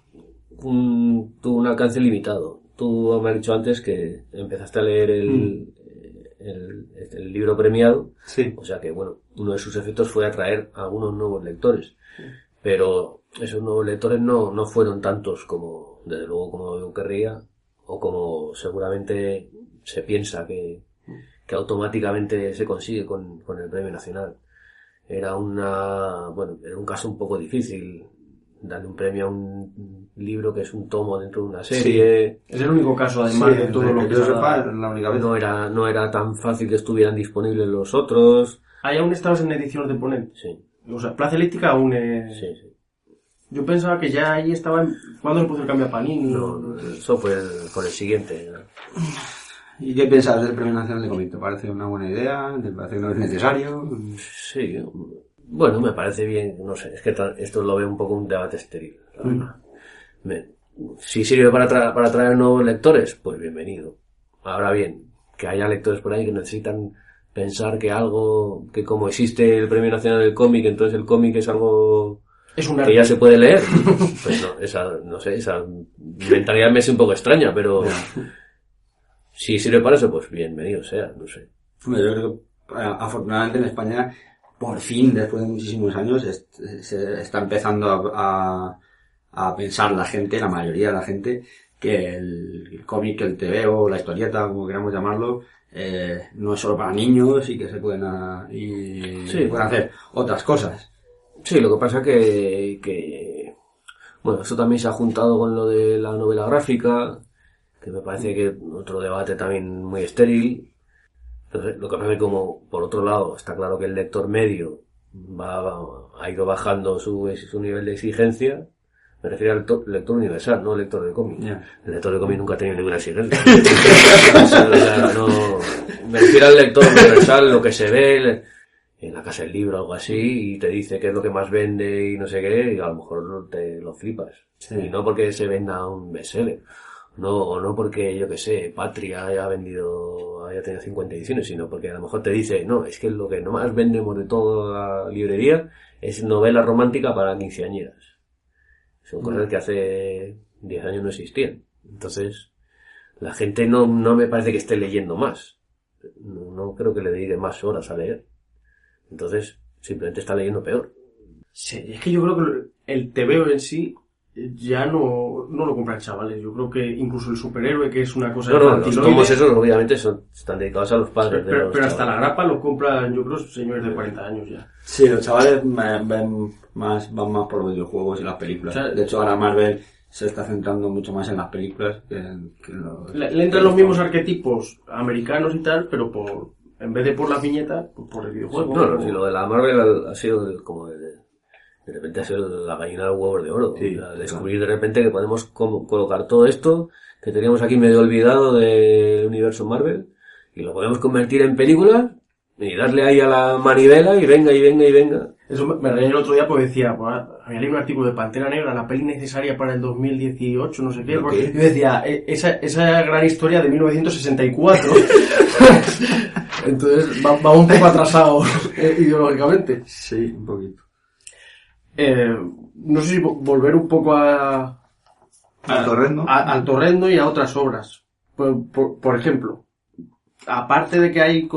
tuvo un alcance limitado. Tú me has dicho antes que empezaste a leer el libro premiado. Sí. O sea que, bueno, uno de sus efectos fue atraer a algunos nuevos lectores. Pero esos nuevos lectores no fueron tantos como, desde luego, como yo querría, o como seguramente se piensa que automáticamente se consigue con el Premio Nacional. Era un caso un poco difícil darle un premio a un libro que es un tomo dentro de una serie. Sí. Es el único caso, además, de todo lo que yo sepa, la única vez. No era tan fácil que estuvieran disponibles los otros. ¿Ahí aún estabas en ediciones de Ponent? Sí. O sea, Plaza Elíptica aún es... Sí. Yo pensaba que ya ahí estaba... ¿Cuándo le puso el cambio a Panini? No, eso fue con el siguiente. ¿Y qué piensas del Premio Nacional de Cómic? ¿Te parece una buena idea? ¿Te parece que no es necesario? Sí, bueno, me parece bien, no sé, es que esto lo veo un poco un debate estéril. Si sirve para atraer nuevos lectores, pues bienvenido. Ahora bien, que haya lectores por ahí que necesitan pensar que como existe el Premio Nacional del Cómic, entonces el cómic es algo que ya se puede leer. Pues esa mentalidad me es un poco extraña, pero si sirve para eso, pues bienvenido sea, no sé. Yo creo que afortunadamente en España, por fin, después de muchísimos años, se está empezando a pensar la gente, la mayoría de la gente, que el cómic, el TVO, la historieta, como queramos llamarlo, no es solo para niños y que se pueden hacer otras cosas. Sí, lo que pasa que bueno, eso también se ha juntado con lo de la novela gráfica, que me parece que otro debate también muy estéril. Entonces, lo que pasa es que como, por otro lado, está claro que el lector medio ha ido bajando su nivel de exigencia. Me refiero al lector universal, no lector de cómic. Yeah. El lector de cómic nunca ha tenido ninguna exigencia. Me refiero al lector universal, lo que se ve en la casa del libro o algo así, y te dice qué es lo que más vende y no sé qué, y a lo mejor te lo flipas. Sí. Y no porque se venda un bestseller. O no porque, yo que sé, Patria haya tenido 50 ediciones, sino porque a lo mejor te dice, no, es que lo que nomás vendemos de toda la librería es novela romántica para quinceañeras. Son cosas que hace 10 años no existían. Entonces, la gente no me parece que esté leyendo más. No creo que le dedique más horas a leer. Entonces, simplemente está leyendo peor. Sí, es que yo creo que el TVO en sí ya no lo compran chavales. Yo creo que incluso el superhéroe, que es una cosa infantiloide... Los tomos esos obviamente están dedicados a los padres. Sí, pero hasta la grapa lo compran, yo creo, señores de 40 años ya. Sí, los chavales van más por los videojuegos y las películas. O sea, de hecho, ahora Marvel se está centrando mucho más en las películas que le entran los mismos arquetipos americanos y tal, pero en vez de por las viñetas, pues por el videojuego. Sí, lo de la Marvel ha sido como de repente ha sido la gallina de los huevos de oro. Sí, descubrir de repente que podemos colocar todo esto que teníamos aquí medio olvidado del universo Marvel y lo podemos convertir en películas y darle ahí a la manivela y venga. Eso me reí el otro día porque decía, pues, había leído un artículo de Pantera Negra, la peli necesaria para el 2018, no sé qué, y decía, esa gran historia de 1964. Entonces, va un poco atrasado ideológicamente. Sí, un poquito. No sé si volver un poco al Torrendo y a otras obras. Por ejemplo, aparte de que hay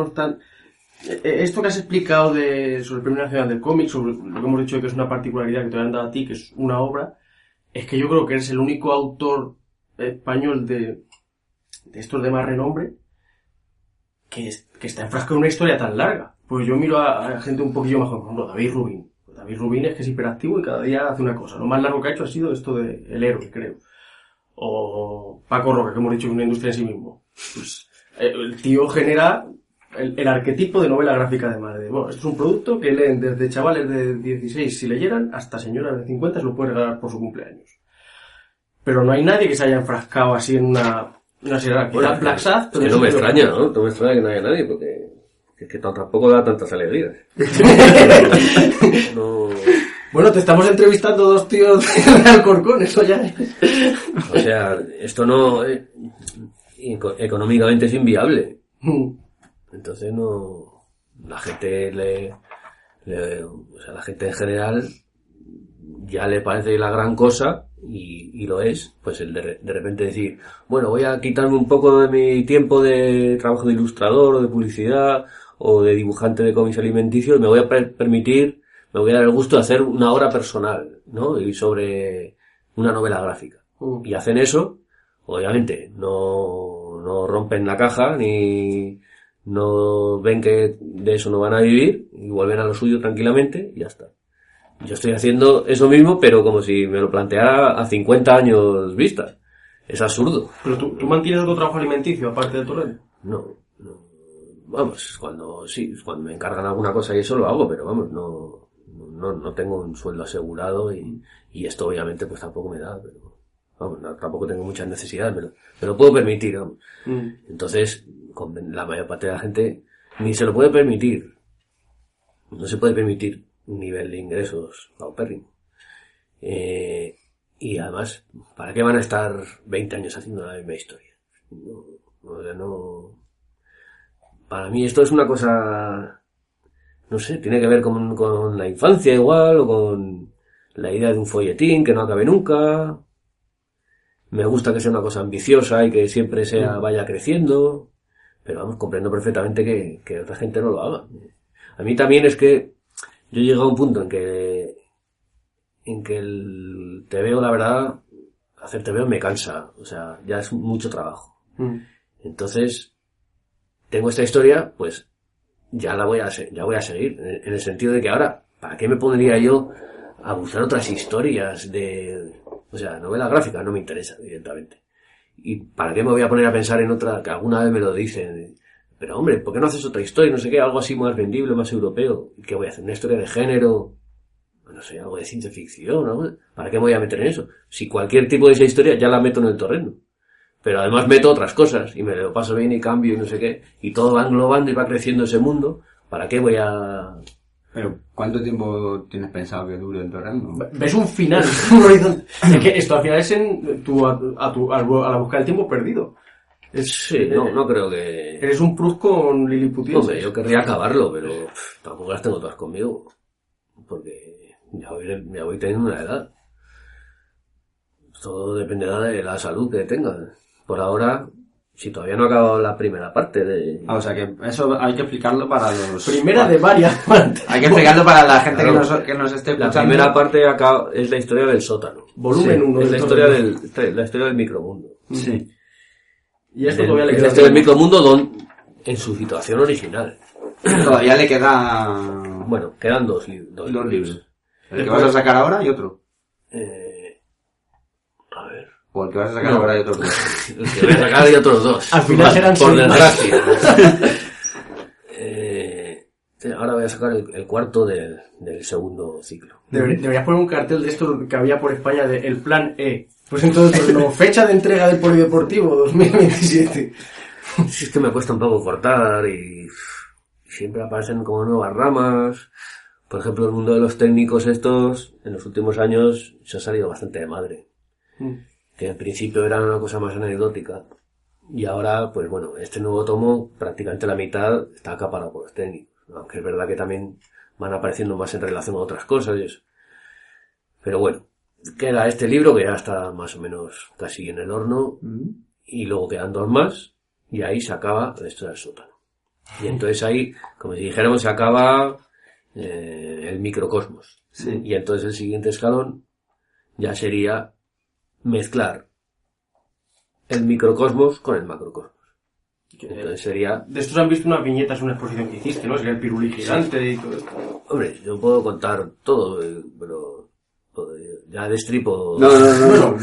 esto que has explicado sobre el Premio Nacional del Cómic, sobre lo que hemos dicho de que es una particularidad que te han dado a ti, que es una obra, es que yo creo que eres el único autor español de estos de más renombre que está enfrascado en una historia tan larga. Pues yo miro a gente un poquillo más joven, David Rubin. David Rubin es que es hiperactivo y cada día hace una cosa. Lo más largo que ha hecho ha sido esto de El Héroe, creo. O Paco Roca, que hemos dicho que es una industria en sí mismo. Pues, el tío genera el arquetipo de novela gráfica de madre. Bueno, esto es un producto que leen desde chavales de 16 si leyeran hasta señoras de 50 se lo puede regalar por su cumpleaños. Pero no hay nadie que se haya enfrascado así en una serie. Bueno, Black Sad, que no me extraña, ¿no? No me extraña que no haya nadie, porque es que tampoco da tantas alegrías. No. Bueno, te estamos entrevistando dos tíos de Alcorcón, eso ya es. O sea, esto no económicamente es inviable. Entonces no, la gente o sea, la gente en general ya le parece la gran cosa y lo es, pues el de repente decir, bueno, voy a quitarme un poco de mi tiempo de trabajo de ilustrador o de publicidad o de dibujante de cómics alimenticios, me voy a permitir, me voy a dar el gusto de hacer una obra personal, ¿no? Y sobre una novela gráfica. Y hacen eso, obviamente, no rompen la caja ni no ven que de eso no van a vivir y vuelven a lo suyo tranquilamente y ya está. Yo estoy haciendo eso mismo, pero como si me lo planteara a 50 años vista. Es absurdo. ¿Pero tú mantienes otro trabajo alimenticio aparte de Torrendo? No. Vamos, cuando me encargan alguna cosa y eso lo hago, pero vamos, no tengo un sueldo asegurado y esto obviamente pues tampoco me da, pero vamos, tampoco tengo muchas necesidades, me lo puedo permitir, vamos. Entonces, con la mayor parte de la gente ni se lo puede permitir. No se puede permitir un nivel de ingresos paupérrimo. Y además, ¿para qué van a estar 20 años haciendo la misma historia? No. Para mí esto es una cosa, no sé, tiene que ver con la infancia igual, o con la idea de un folletín que no acabe nunca. Me gusta que sea una cosa ambiciosa y que siempre vaya creciendo, Pero vamos, comprendo perfectamente que otra gente no lo haga. A mí también es que yo he llegado a un punto en que el TVO, la verdad, hacer TVO me cansa. O sea, ya es mucho trabajo. Entonces, tengo esta historia, pues ya voy a seguir. En el sentido de que ahora, ¿para qué me pondría yo a buscar otras historias o sea, novela gráfica? No me interesa directamente. ¿Y para qué me voy a poner a pensar en otra que alguna vez me lo dicen? Pero hombre, ¿por qué no haces otra historia? No sé qué, algo así más vendible, más europeo. ¿Qué voy a hacer? ¿Una historia de género? No sé, algo de ciencia ficción, ¿no? ¿Para qué me voy a meter en eso? Si cualquier tipo de esa historia ya la meto en el torrendo. Pero además meto otras cosas y me lo paso bien y cambio y no sé qué. Y todo va englobando y va creciendo ese mundo. ¿Para qué voy a...? Pero, ¿cuánto tiempo tienes pensado que dure el torrendo? ¿Ves un final? Un horizonte. Es que esto al final es a la busca del tiempo perdido. Sí, no creo que... Eres un Proust con Lilliputienses. Hombre, yo querría acabarlo, pero tampoco las tengo todas conmigo. Porque ya voy teniendo una edad. Todo dependerá de la salud que tenga. Por ahora, si todavía no he acabado la primera parte de... O sea que eso hay que explicarlo para los... Primera de varias partes. Hay que explicarlo para la gente que nos esté escuchando. La primera parte es la historia del sótano. Volumen 1. Es la historia del micromundo. Sí. Y esto todavía le es queda... la historia del micromundo en su situación original. Todavía le queda... Bueno, quedan dos libros. El que vas a sacar ahora y otro. A ver. O el que vas a sacar ahora y otro. El que voy a sacar y otros dos. Al final serán por 6 desgracia. Ahora voy a sacar el cuarto del segundo ciclo. Deberías poner un cartel de esto que había por España de el plan E. Pues entonces, no, fecha de entrega del Polideportivo 2027. Si es que me cuesta un poco cortar y siempre aparecen como nuevas ramas. Por ejemplo, el mundo de los técnicos estos, en los últimos años, se ha salido bastante de madre. Que al principio era una cosa más anecdótica. Y ahora, pues bueno, este nuevo tomo, prácticamente la mitad está acaparado por los técnicos. Aunque es verdad que también van apareciendo más en relación a otras cosas y eso. Pero bueno, queda este libro que ya está más o menos casi en el horno. Y luego quedan 2 más. Y ahí se acaba la historia del sótano. Y entonces ahí, como si dijéramos, se acaba el microcosmos. Sí. Y entonces el siguiente escalón ya sería mezclar el microcosmos con el macrocosmos. Entonces sería... De estos han visto unas viñetas, una exposición que hiciste, ¿no? Sería el pirulí gigante y todo esto. Hombre, yo puedo contar todo, pero ya destripo... No.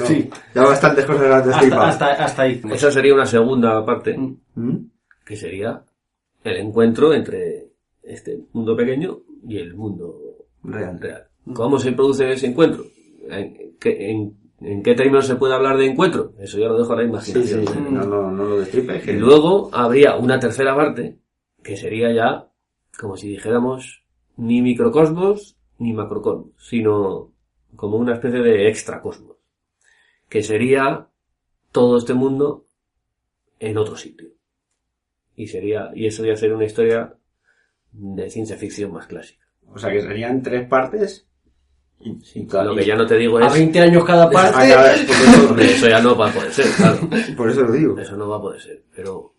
Sí. Ya bastantes cosas has destripado. Hasta ahí. Esa sería una segunda parte, que sería el encuentro entre este mundo pequeño y el mundo real. ¿Cómo se produce ese encuentro? ¿En qué términos se puede hablar de encuentro? Eso ya lo dejo a la imaginación. Sí. No lo destripes. Y luego habría una tercera parte, que sería ya, como si dijéramos, ni microcosmos ni macrocosmos, sino como una especie de extracosmos, que sería todo este mundo en otro sitio. Y eso ya sería una historia de ciencia ficción más clásica. O sea que serían 3 partes. Lo que ya no te digo es... A 20 años cada parte. Eso ya no va a poder ser, claro. Por eso lo digo. Eso no va a poder ser, pero...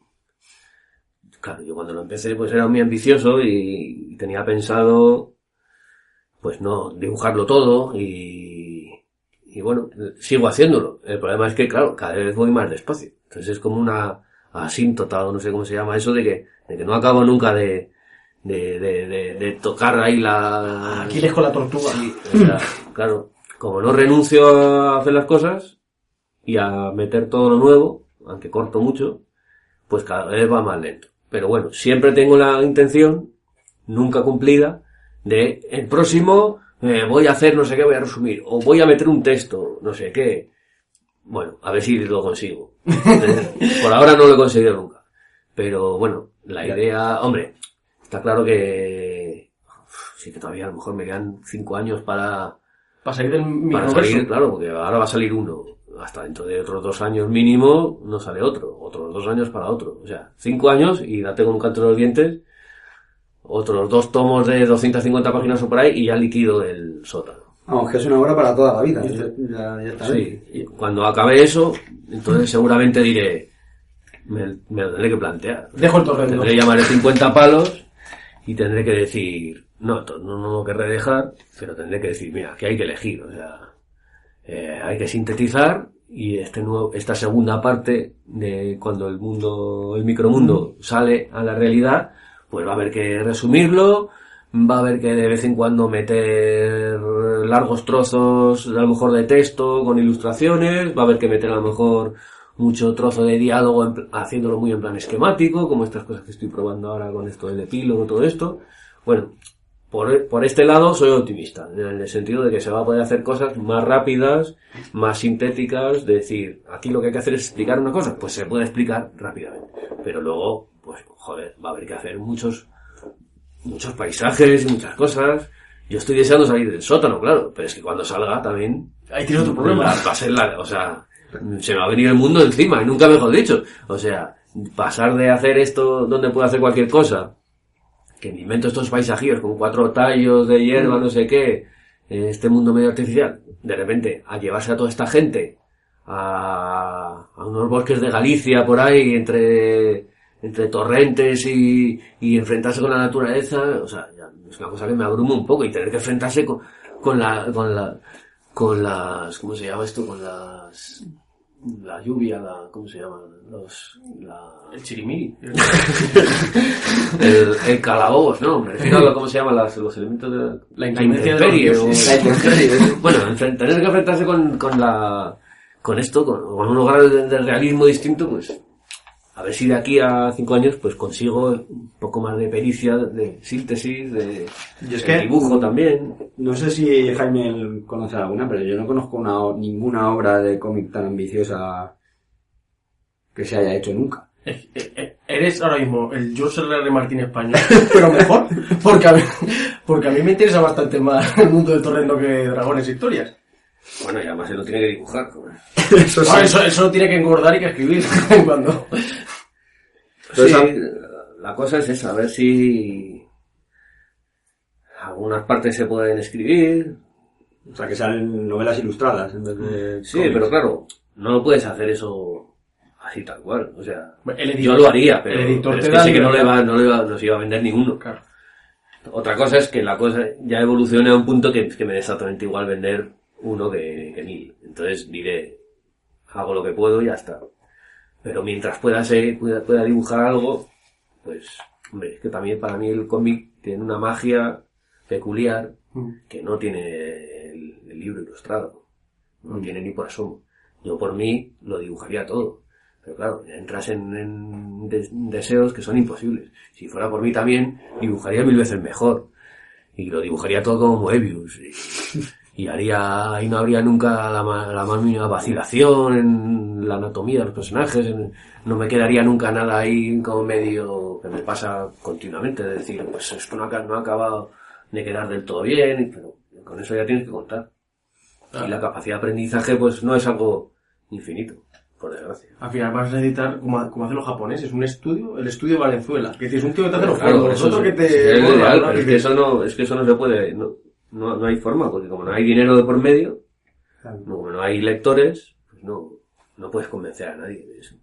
Claro, yo cuando lo empecé pues era muy ambicioso y tenía pensado pues no dibujarlo todo y bueno, sigo haciéndolo. El problema es que, claro, cada vez voy más despacio. Entonces es como una asíntota o no sé cómo se llama eso de que no acabo nunca de tocar ahí la... Aquiles con la tortuga. Sí, o sea, claro, como no renuncio a hacer las cosas y a meter todo lo nuevo, aunque corto mucho, pues cada vez va más lento. Pero bueno, siempre tengo la intención, nunca cumplida, de el próximo voy a hacer no sé qué, voy a resumir, o voy a meter un texto, no sé qué. Bueno, a ver si lo consigo. Por ahora no lo he conseguido nunca. Pero bueno, la idea, hombre, está claro que sí que todavía a lo mejor me quedan 5 años para salir del microverso. Para salir, claro, porque ahora va a salir uno. Hasta dentro de otros 2 años mínimo no sale otro. Otros 2 años para otro. O sea, 5 años y date con un canto de los dientes. Otros 2 tomos de 250 páginas o por ahí y ya liquido el sótano. Vamos, que es una obra para toda la vida. Ya está. Sí, y cuando acabe eso, entonces seguramente diré, me lo tendré que plantear. Dejo el torrendo. Tendré que llamar 50 palos y tendré que decir, no lo querré dejar, pero tendré que decir, mira, que hay que elegir, o sea, hay que sintetizar y esta segunda parte de cuando el micromundo sale a la realidad, pues va a haber que resumirlo, va a haber que de vez en cuando meter largos trozos, a lo mejor de texto con ilustraciones, va a haber que meter a lo mejor mucho trozo de diálogo haciéndolo muy en plan esquemático, como estas cosas que estoy probando ahora con esto del epílogo, todo esto. Bueno, por este lado soy optimista, en el sentido de que se va a poder hacer cosas más rápidas, más sintéticas, de decir, aquí lo que hay que hacer es explicar una cosa, pues se puede explicar rápidamente. Pero luego, pues, joder, va a haber que hacer muchos paisajes y muchas cosas. Yo estoy deseando salir del sótano, claro, pero es que cuando salga también... Ahí tienes otro problema. Va a ser o sea, se me va a venir el mundo encima, y nunca mejor dicho. O sea, pasar de hacer esto donde puedo hacer cualquier cosa, que me invento estos paisajillos con 4 tallos de hierba, no sé qué, este mundo medio artificial, de repente a llevarse a toda esta gente a unos bosques de Galicia por ahí, entre torrentes y enfrentarse con la naturaleza, o sea, ya es una cosa que me abruma un poco, y tener que enfrentarse con las, ¿cómo se llama esto? Con la lluvia, ¿cómo se llama? El chirimiri. el calaboz, ¿no? Me refiero a ¿cómo se llaman los elementos de la intemperie? Bueno, tener que enfrentarse con esto, con unos grados de realismo distinto, pues, a ver si de aquí a 5 años, pues consigo un poco más de pericia, de síntesis, de dibujo también. No sé si Jaime conoce alguna, pero yo no conozco ninguna obra de cómic tan ambiciosa que se haya hecho nunca. Eres ahora mismo el George R.R. Martin español, pero mejor, porque a mí me interesa bastante más el mundo del torrendo que dragones e historias. Bueno, y además se lo tiene que dibujar. Eso lo tiene que engordar y que escribir cuando... Sí, la cosa es esa, a ver si algunas partes se pueden escribir. O sea, que salen novelas ilustradas en vez de... Sí, cómics. Pero claro, no puedes hacer eso así tal cual. O sea, editor, yo lo haría, pero es que sé que no se iba a vender ninguno. Claro. Otra cosa es que la cosa ya evolucione a un punto que me da exactamente igual vender uno que 1000. Entonces diré, hago lo que puedo y ya está. Pero mientras pueda dibujar algo, pues, hombre, es que también para mí el cómic tiene una magia peculiar que no tiene el libro ilustrado. No tiene ni por asomo. Yo por mí lo dibujaría todo. Pero claro, entras en deseos que son imposibles. Si fuera por mí también, dibujaría 1000 veces mejor. Y lo dibujaría todo como Moebius. Y no habría nunca la más mínima vacilación en la anatomía de los personajes, no me quedaría nunca nada ahí como medio que me pasa continuamente, de decir, pues esto no ha acabado de quedar del todo bien, pero con eso ya tienes que contar. Y la capacidad de aprendizaje pues no es algo infinito, por desgracia. Al final vas a necesitar, como hacen los japoneses, el estudio Valenzuela, que es un tío que te hace los claro, fondos, otro que te... Es ideal, pero es que eso no se puede... No hay forma, porque como no hay dinero de por medio, como no hay lectores, pues no puedes convencer a nadie de eso.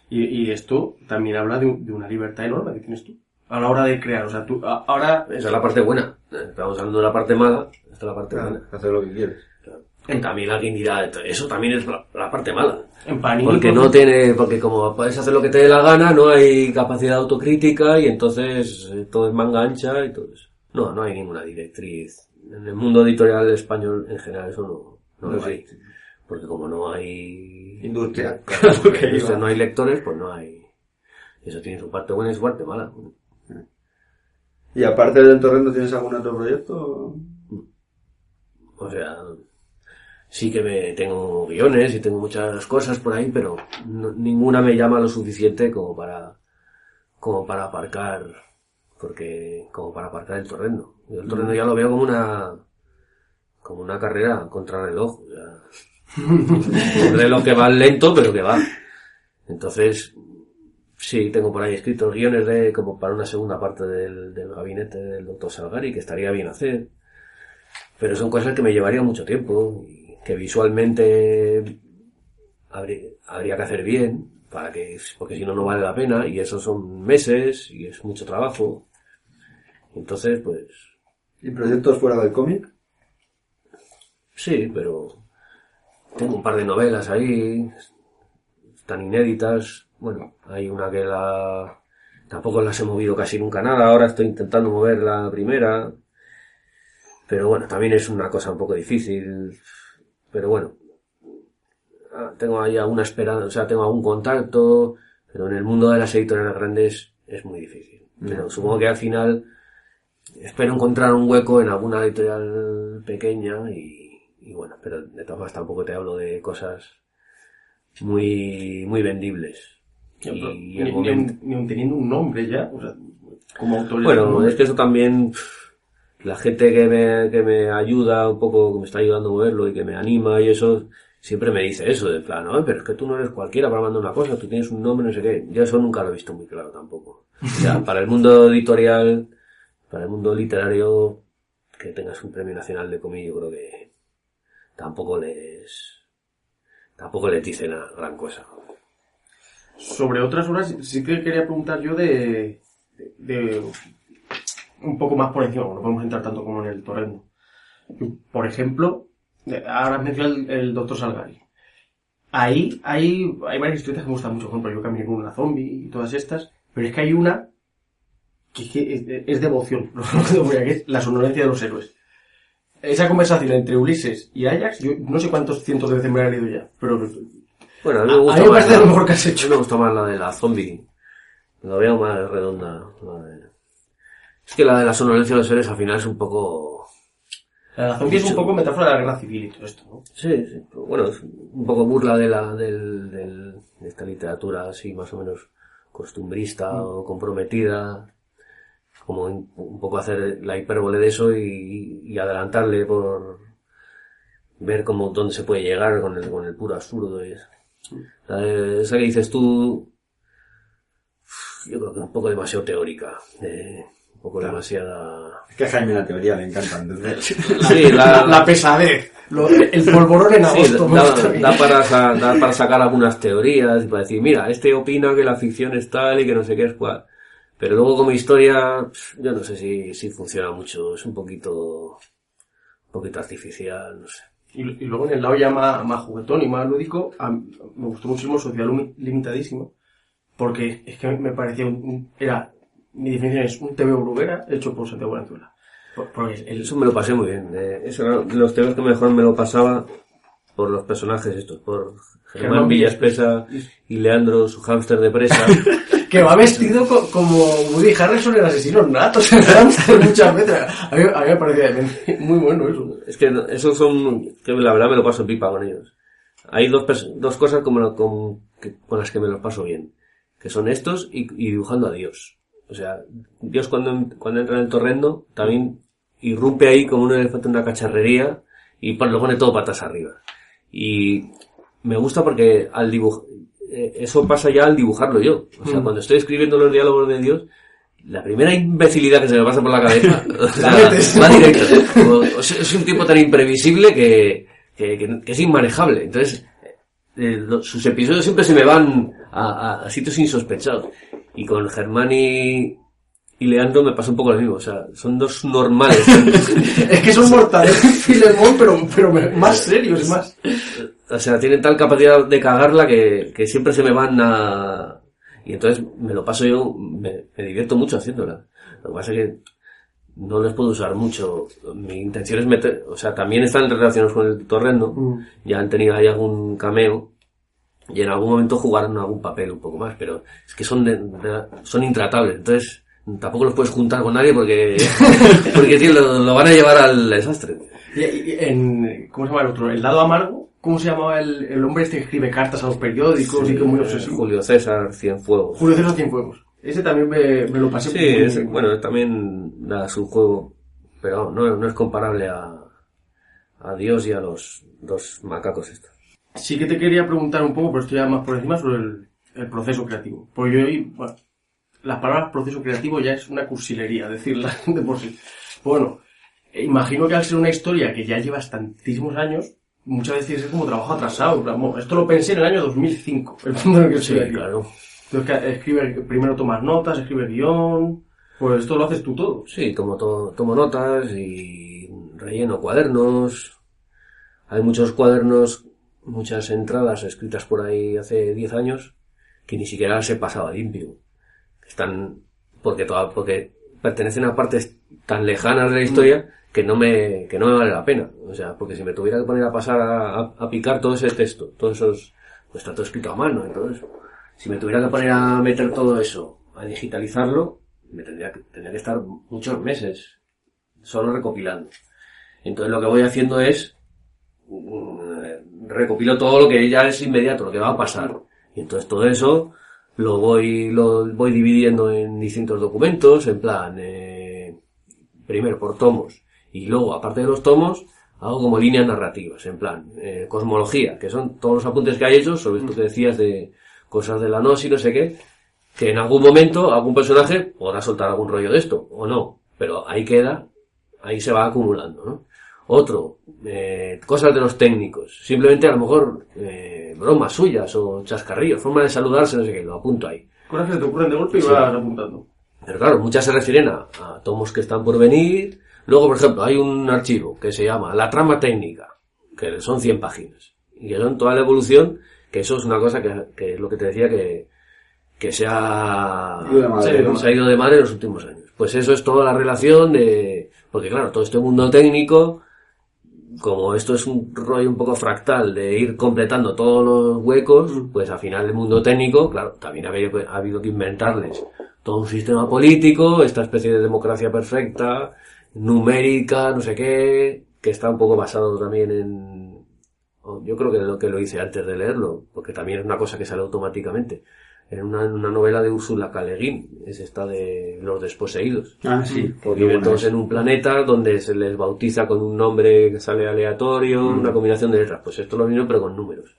Y esto también habla de una libertad enorme que tienes tú a la hora de crear. O sea, tú ahora... Esa es la parte buena. Estamos hablando de la parte mala, esta es la parte buena. Hacer lo que quieres. Claro. También alguien dirá, eso también es la parte mala. En Panini, porque como puedes hacer lo que te dé la gana, no hay capacidad autocrítica y entonces todo es manga ancha y todo eso. No hay ninguna directriz. En el mundo editorial español en general eso no lo hay. Porque como no hay industria, no hay lectores, pues no hay. Eso tiene su parte buena y su parte mala. ¿Y aparte del torrendo tienes algún otro proyecto? O sea, sí que tengo guiones y tengo muchas cosas por ahí, pero ninguna me llama lo suficiente como para aparcar. Como para aparcar el torrendo. Yo el torrendo ya lo veo como una carrera contra reloj. O sea, un reloj que va lento, pero que va. Entonces, sí, tengo por ahí escritos guiones como para una segunda parte del gabinete del Dr. Salgari, que estaría bien hacer. Pero son cosas que me llevarían mucho tiempo, y que visualmente habría que hacer bien, porque si no, no vale la pena, y eso son meses, y es mucho trabajo. Entonces, pues... ¿Y proyectos fuera del cómic? Sí, pero tengo un par de novelas ahí, están inéditas. Bueno, hay una que tampoco las he movido casi nunca nada, ahora estoy intentando mover la primera. Pero bueno, también es una cosa un poco difícil. Pero bueno, tengo ahí alguna esperanza, o sea, tengo algún contacto, pero en el mundo de las editoriales grandes es muy difícil. Pero supongo que al final espero encontrar un hueco en alguna editorial pequeña y bueno, pero de todas maneras tampoco te hablo de cosas muy vendibles. Ni aun teniendo un nombre ya, o sea, como autor. Bueno, es que eso también, la gente que me ayuda un poco, que me está ayudando a moverlo y que me anima y eso, siempre me dice eso, de plan, ¿no? Pero es que tú no eres cualquiera para mandar una cosa, tú tienes un nombre, no sé qué. Yo eso nunca lo he visto muy claro tampoco. O sea, para el mundo editorial, para el mundo literario, que tengas un premio nacional de cómic, yo creo que tampoco les dicen a gran cosa. Sobre otras obras, sí que quería preguntar yo de un poco más por encima, no podemos entrar tanto como en el Torrendo. Por ejemplo, ahora mencioné el Dr. Salgari. Ahí hay varias historias que me gustan mucho, por ejemplo, Yo caminé con una zombie y todas estas, pero es que hay una que es devoción, que es La somnolencia de los héroes. Esa conversación entre Ulises y Ajax, yo no sé cuántos cientos de veces me la he leído ya, pero bueno, a mí me gusta me parece lo mejor que has hecho. Me gusta más la de la zombie. La veo más redonda. Es que la de la somnolencia de los héroes al final es un poco... La zombie es un poco metáfora de la guerra civil y todo esto, ¿no? Sí. Bueno, es un poco burla de esta literatura así más o menos costumbrista o comprometida. Como un poco hacer la hipérbole de eso y adelantarle por ver dónde se puede llegar con el puro absurdo y eso. Esa que dices tú, yo creo que es un poco demasiado teórica, un poco demasiada... Es que a Jaime la teoría le encanta, entonces... Sí, la pesadez, el polvorón en agosto. Sí, da para sacar algunas teorías y para decir, mira, este opina que la ficción es tal y que no sé qué es cual. Pero luego como historia, yo no sé si funciona mucho, es un poquito artificial, no sé. Y luego en el lado ya más juguetón y más lúdico, me gustó muchísimo Sociedad Limitadísimo, porque es que me parecía mi definición es un TV Bruguera hecho por Santiago Valenzuela. Eso me lo pasé muy bien. Eso eran los temas que mejor me lo pasaba por los personajes estos, por Germán Villaspesa y Leandro, su hámster de presa. Que va vestido como Woody Harrelson en Asesinos Natos, el hámster muchas veces. A mí me parecía muy bueno eso. Es que esos son, que la verdad me lo paso pipa con ellos. Hay dos cosas con las que me los paso bien, que son estos y dibujando a Dios. O sea, Dios cuando entra en el Torrendo también irrumpe ahí como un elefante en una cacharrería y lo pone todo patas arriba. Y me gusta porque al eso pasa ya al dibujarlo yo. O sea, cuando estoy escribiendo los diálogos de Dios, la primera imbecilidad que se me pasa por la cabeza, o sea, va directo. Es un tipo tan imprevisible que es inmanejable. Entonces, sus episodios siempre se me van a sitios insospechados. Y con Germán y Leandro me pasa un poco lo mismo. O sea, son dos normales. Es que son Mortadelo y Filemón, pero más serios, más. O sea, tienen tal capacidad de cagarla que siempre se me van a... Y entonces me lo paso yo, me divierto mucho haciéndola. Lo que pasa es que no les puedo usar mucho. Mi intención es meter... O sea, también están relacionados con el Torrendo. Ya han tenido ahí algún cameo. Y en algún momento jugaron algún papel un poco más. Pero es que son intratables. Entonces tampoco los puedes juntar con nadie porque tío, lo van a llevar al desastre. ¿Cómo se llama el otro? ¿El lado amargo? ¿Cómo se llamaba el hombre este que escribe cartas a los periódicos y que es muy obsesivo? Julio César Cienfuegos. Julio César Cienfuegos. Ese también me lo pasé. Sí, bueno, también da su juego, pero no es comparable a Dios y a los dos macacos estos. Sí que te quería preguntar un poco, pero esto ya más por encima, sobre el proceso creativo. Porque las palabras proceso creativo ya es una cursilería, decirlas de por sí. Bueno, imagino que al ser una historia que ya llevas tantísimos años, muchas veces tienes como trabajo atrasado. Bueno, esto lo pensé en el año 2005, el mundo en el que estoy aquí. Claro. Entonces, primero tomas notas, escribes guión, pues esto lo haces tú todo. Sí, tomo notas y relleno cuadernos. Hay muchos cuadernos, muchas entradas escritas por ahí hace 10 años que ni siquiera las he pasado a limpio. Están, porque pertenecen a partes tan lejanas de la historia que no me vale la pena. O sea, porque si me tuviera que poner a pasar a picar todo ese texto, todos esos, pues está todo escrito a mano y todo eso. Si me tuviera que poner a meter todo eso, a digitalizarlo, tendría que estar muchos meses solo recopilando. Entonces lo que voy haciendo es recopilo todo lo que ya es inmediato, lo que va a pasar. Y entonces todo eso lo voy dividiendo en distintos documentos, en plan, primero por tomos, y luego, aparte de los tomos, hago como líneas narrativas, en plan, cosmología, que son todos los apuntes que hay hechos sobre esto que decías de cosas de la gnosis, no sé qué, que en algún momento algún personaje podrá soltar algún rollo de esto, o no, pero ahí queda, ahí se va acumulando, ¿no? Otro, cosas de los técnicos, simplemente a lo mejor bromas suyas o chascarrillos, forma de saludarse, no sé qué, lo apunto ahí. Cosas que se te ocurren de golpe y vas apuntando. Pero claro, muchas se refieren a tomos que están por venir. Luego, por ejemplo, hay un archivo que se llama La trama técnica, que son 100 páginas, y que son toda la evolución, que eso es una cosa que es lo que te decía que se ha ido de madre en los últimos años. Pues eso es toda la relación porque claro, todo este mundo técnico, como esto es un rollo un poco fractal de ir completando todos los huecos, pues al final el mundo técnico, claro, también ha habido que inventarles todo un sistema político, esta especie de democracia perfecta, numérica, no sé qué, que está un poco basado también yo creo que lo hice antes de leerlo, porque también es una cosa que sale automáticamente. En una novela de Úrsula K. Le Guin, es esta de Los Desposeídos. Ah, sí. Viven todos en un planeta donde se les bautiza con un nombre que sale aleatorio, una combinación de letras. Pues esto es lo mismo, pero con números.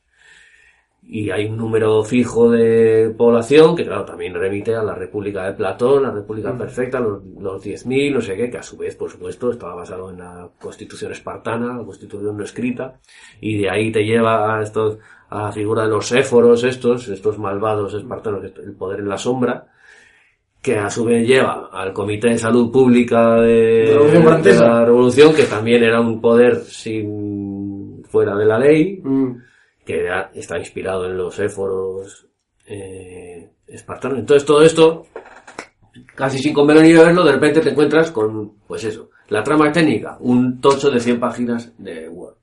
Y hay un número fijo de población que, claro, también remite a la República de Platón, la República Perfecta, los 10.000, no sé qué, que a su vez, por supuesto, estaba basado en la Constitución espartana, la Constitución no escrita, y de ahí te lleva a la figura de los éforos estos malvados espartanos, el poder en la sombra, que a su vez lleva al Comité de Salud Pública de la Revolución, que también era un poder fuera de la ley, que está inspirado en los éforos espartanos. Entonces todo esto, casi sin comerlo ni beberlo, de repente te encuentras con, pues eso, la trama técnica, un tocho de 100 páginas de Word.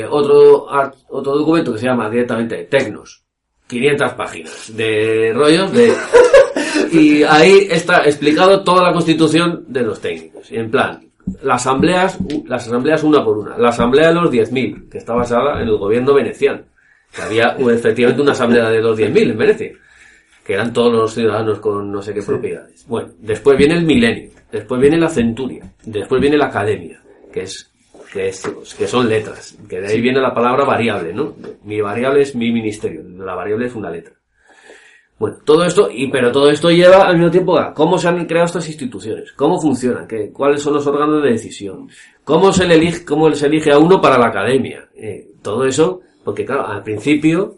Otro documento que se llama directamente Tecnos, 500 páginas de rollos y ahí está explicado toda la constitución de los técnicos. En plan, las asambleas una por una. La asamblea de los 10.000, que está basada en el gobierno veneciano. Que había efectivamente una asamblea de los 10.000 en Venecia, que eran todos los ciudadanos con no sé qué propiedades. Bueno, después viene el milenio, después viene la centuria, después viene la academia, que son letras, que de ahí viene la palabra variable, ¿no? Mi variable es mi ministerio, la variable es una letra. Bueno, todo esto, pero todo esto lleva al mismo tiempo a cómo se han creado estas instituciones, cómo funcionan, cuáles son los órganos de decisión, cómo se elige a uno para la academia, todo eso, porque claro, al principio,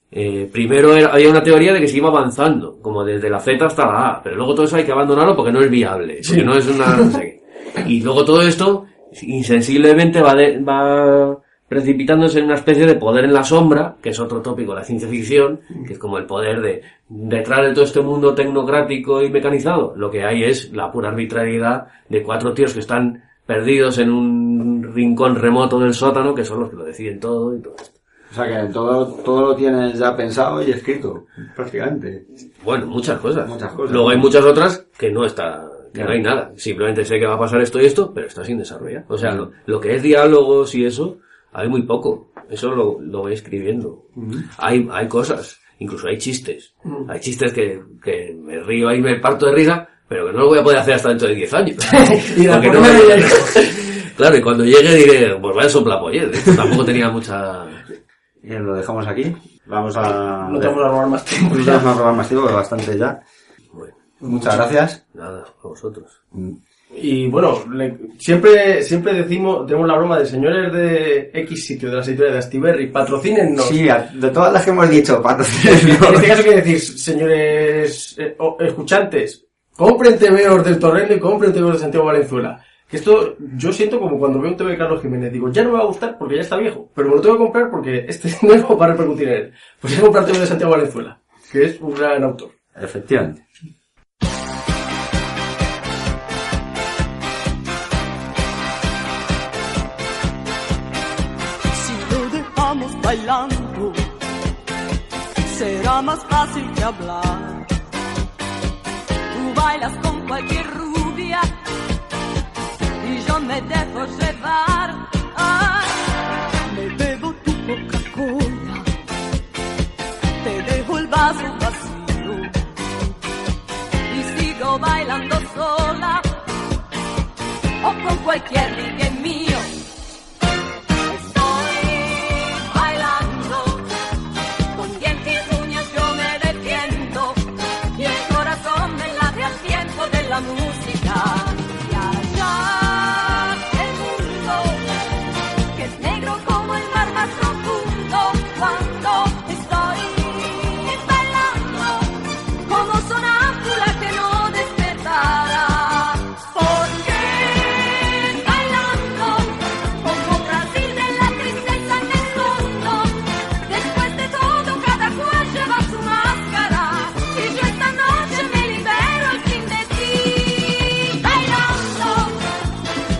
primero había una teoría de que se iba avanzando, como desde la Z hasta la A, pero luego todo eso hay que abandonarlo porque no es viable, porque no es una, no sé qué. Y luego todo esto, insensiblemente va precipitándose en una especie de poder en la sombra, que es otro tópico de la ciencia ficción, que es como el poder detrás de todo este mundo tecnocrático y mecanizado, lo que hay es la pura arbitrariedad de 4 tíos que están perdidos en un rincón remoto del sótano, que son los que lo deciden todo y todo esto. O sea que todo lo tienes ya pensado y escrito, prácticamente. Bueno, muchas cosas. Luego hay muchas otras que no hay nada. Simplemente sé que va a pasar esto y esto, pero está sin desarrollar. O sea, lo que es diálogos y eso, hay muy poco. Eso lo voy escribiendo. Hay cosas. Incluso hay chistes. Hay chistes que me río ahí, me parto de risa, pero que no lo voy a poder hacer hasta dentro de 10 años. Claro, y cuando llegue diré, pues vaya soplapoller. Esto tampoco tenía mucha... Bien, lo dejamos aquí. Vamos a... No te vamos a robar más tiempo. No te vamos a robar más tiempo, bastante ya. Bueno, Muchas gracias. nada, a vosotros. Y bueno, siempre decimos, tenemos la broma de señores de X sitio de la editorial de Astiberri, patrocínennos. Sí, de todas las que hemos dicho, En patrocínennos. este caso quiere decir, señores escuchantes, compren TVOs del Torrendo y compren TVOs de Santiago Valenzuela. Que esto, yo siento como cuando veo un TV de Carlos Jiménez, digo, ya no me va a gustar porque ya está viejo, pero me lo tengo que comprar porque este nuevo va a repercutir en él. Pues voy a comprar TV de Santiago Valenzuela, que es un gran autor. Efectivamente. Si lo dejamos bailando, será más fácil que hablar. Tú bailas con cualquier rubia y yo me dejo llevar. Ay, me bebo tu Coca-Cola, te dejo el vaso vacío y sigo bailando sola o con cualquier ligue mío. Estoy bailando con dientes y uñas, yo me defiendo y el corazón me late al tiempo de la música. Y allá el mundo, que es negro como el mar más profundo, cuando estoy bailando como sonámbula que no despertará. Porque bailando como Brasil de la tristeza me escondo. Después de todo cada cual lleva su máscara y yo esta noche me libero al fin de ti. Bailando,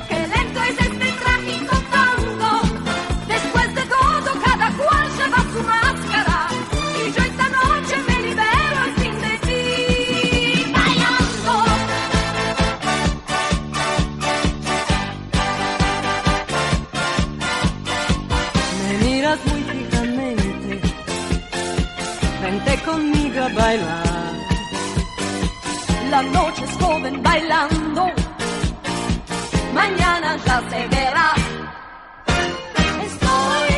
qué lento es este trágico tango. Después de todo cada cual lleva su máscara y yo esta noche me libero al fin de ti. Bailando. Me miras muy fijamente, vente conmigo a bailar. La noche es joven bailando, mañana ya se verá. Estoy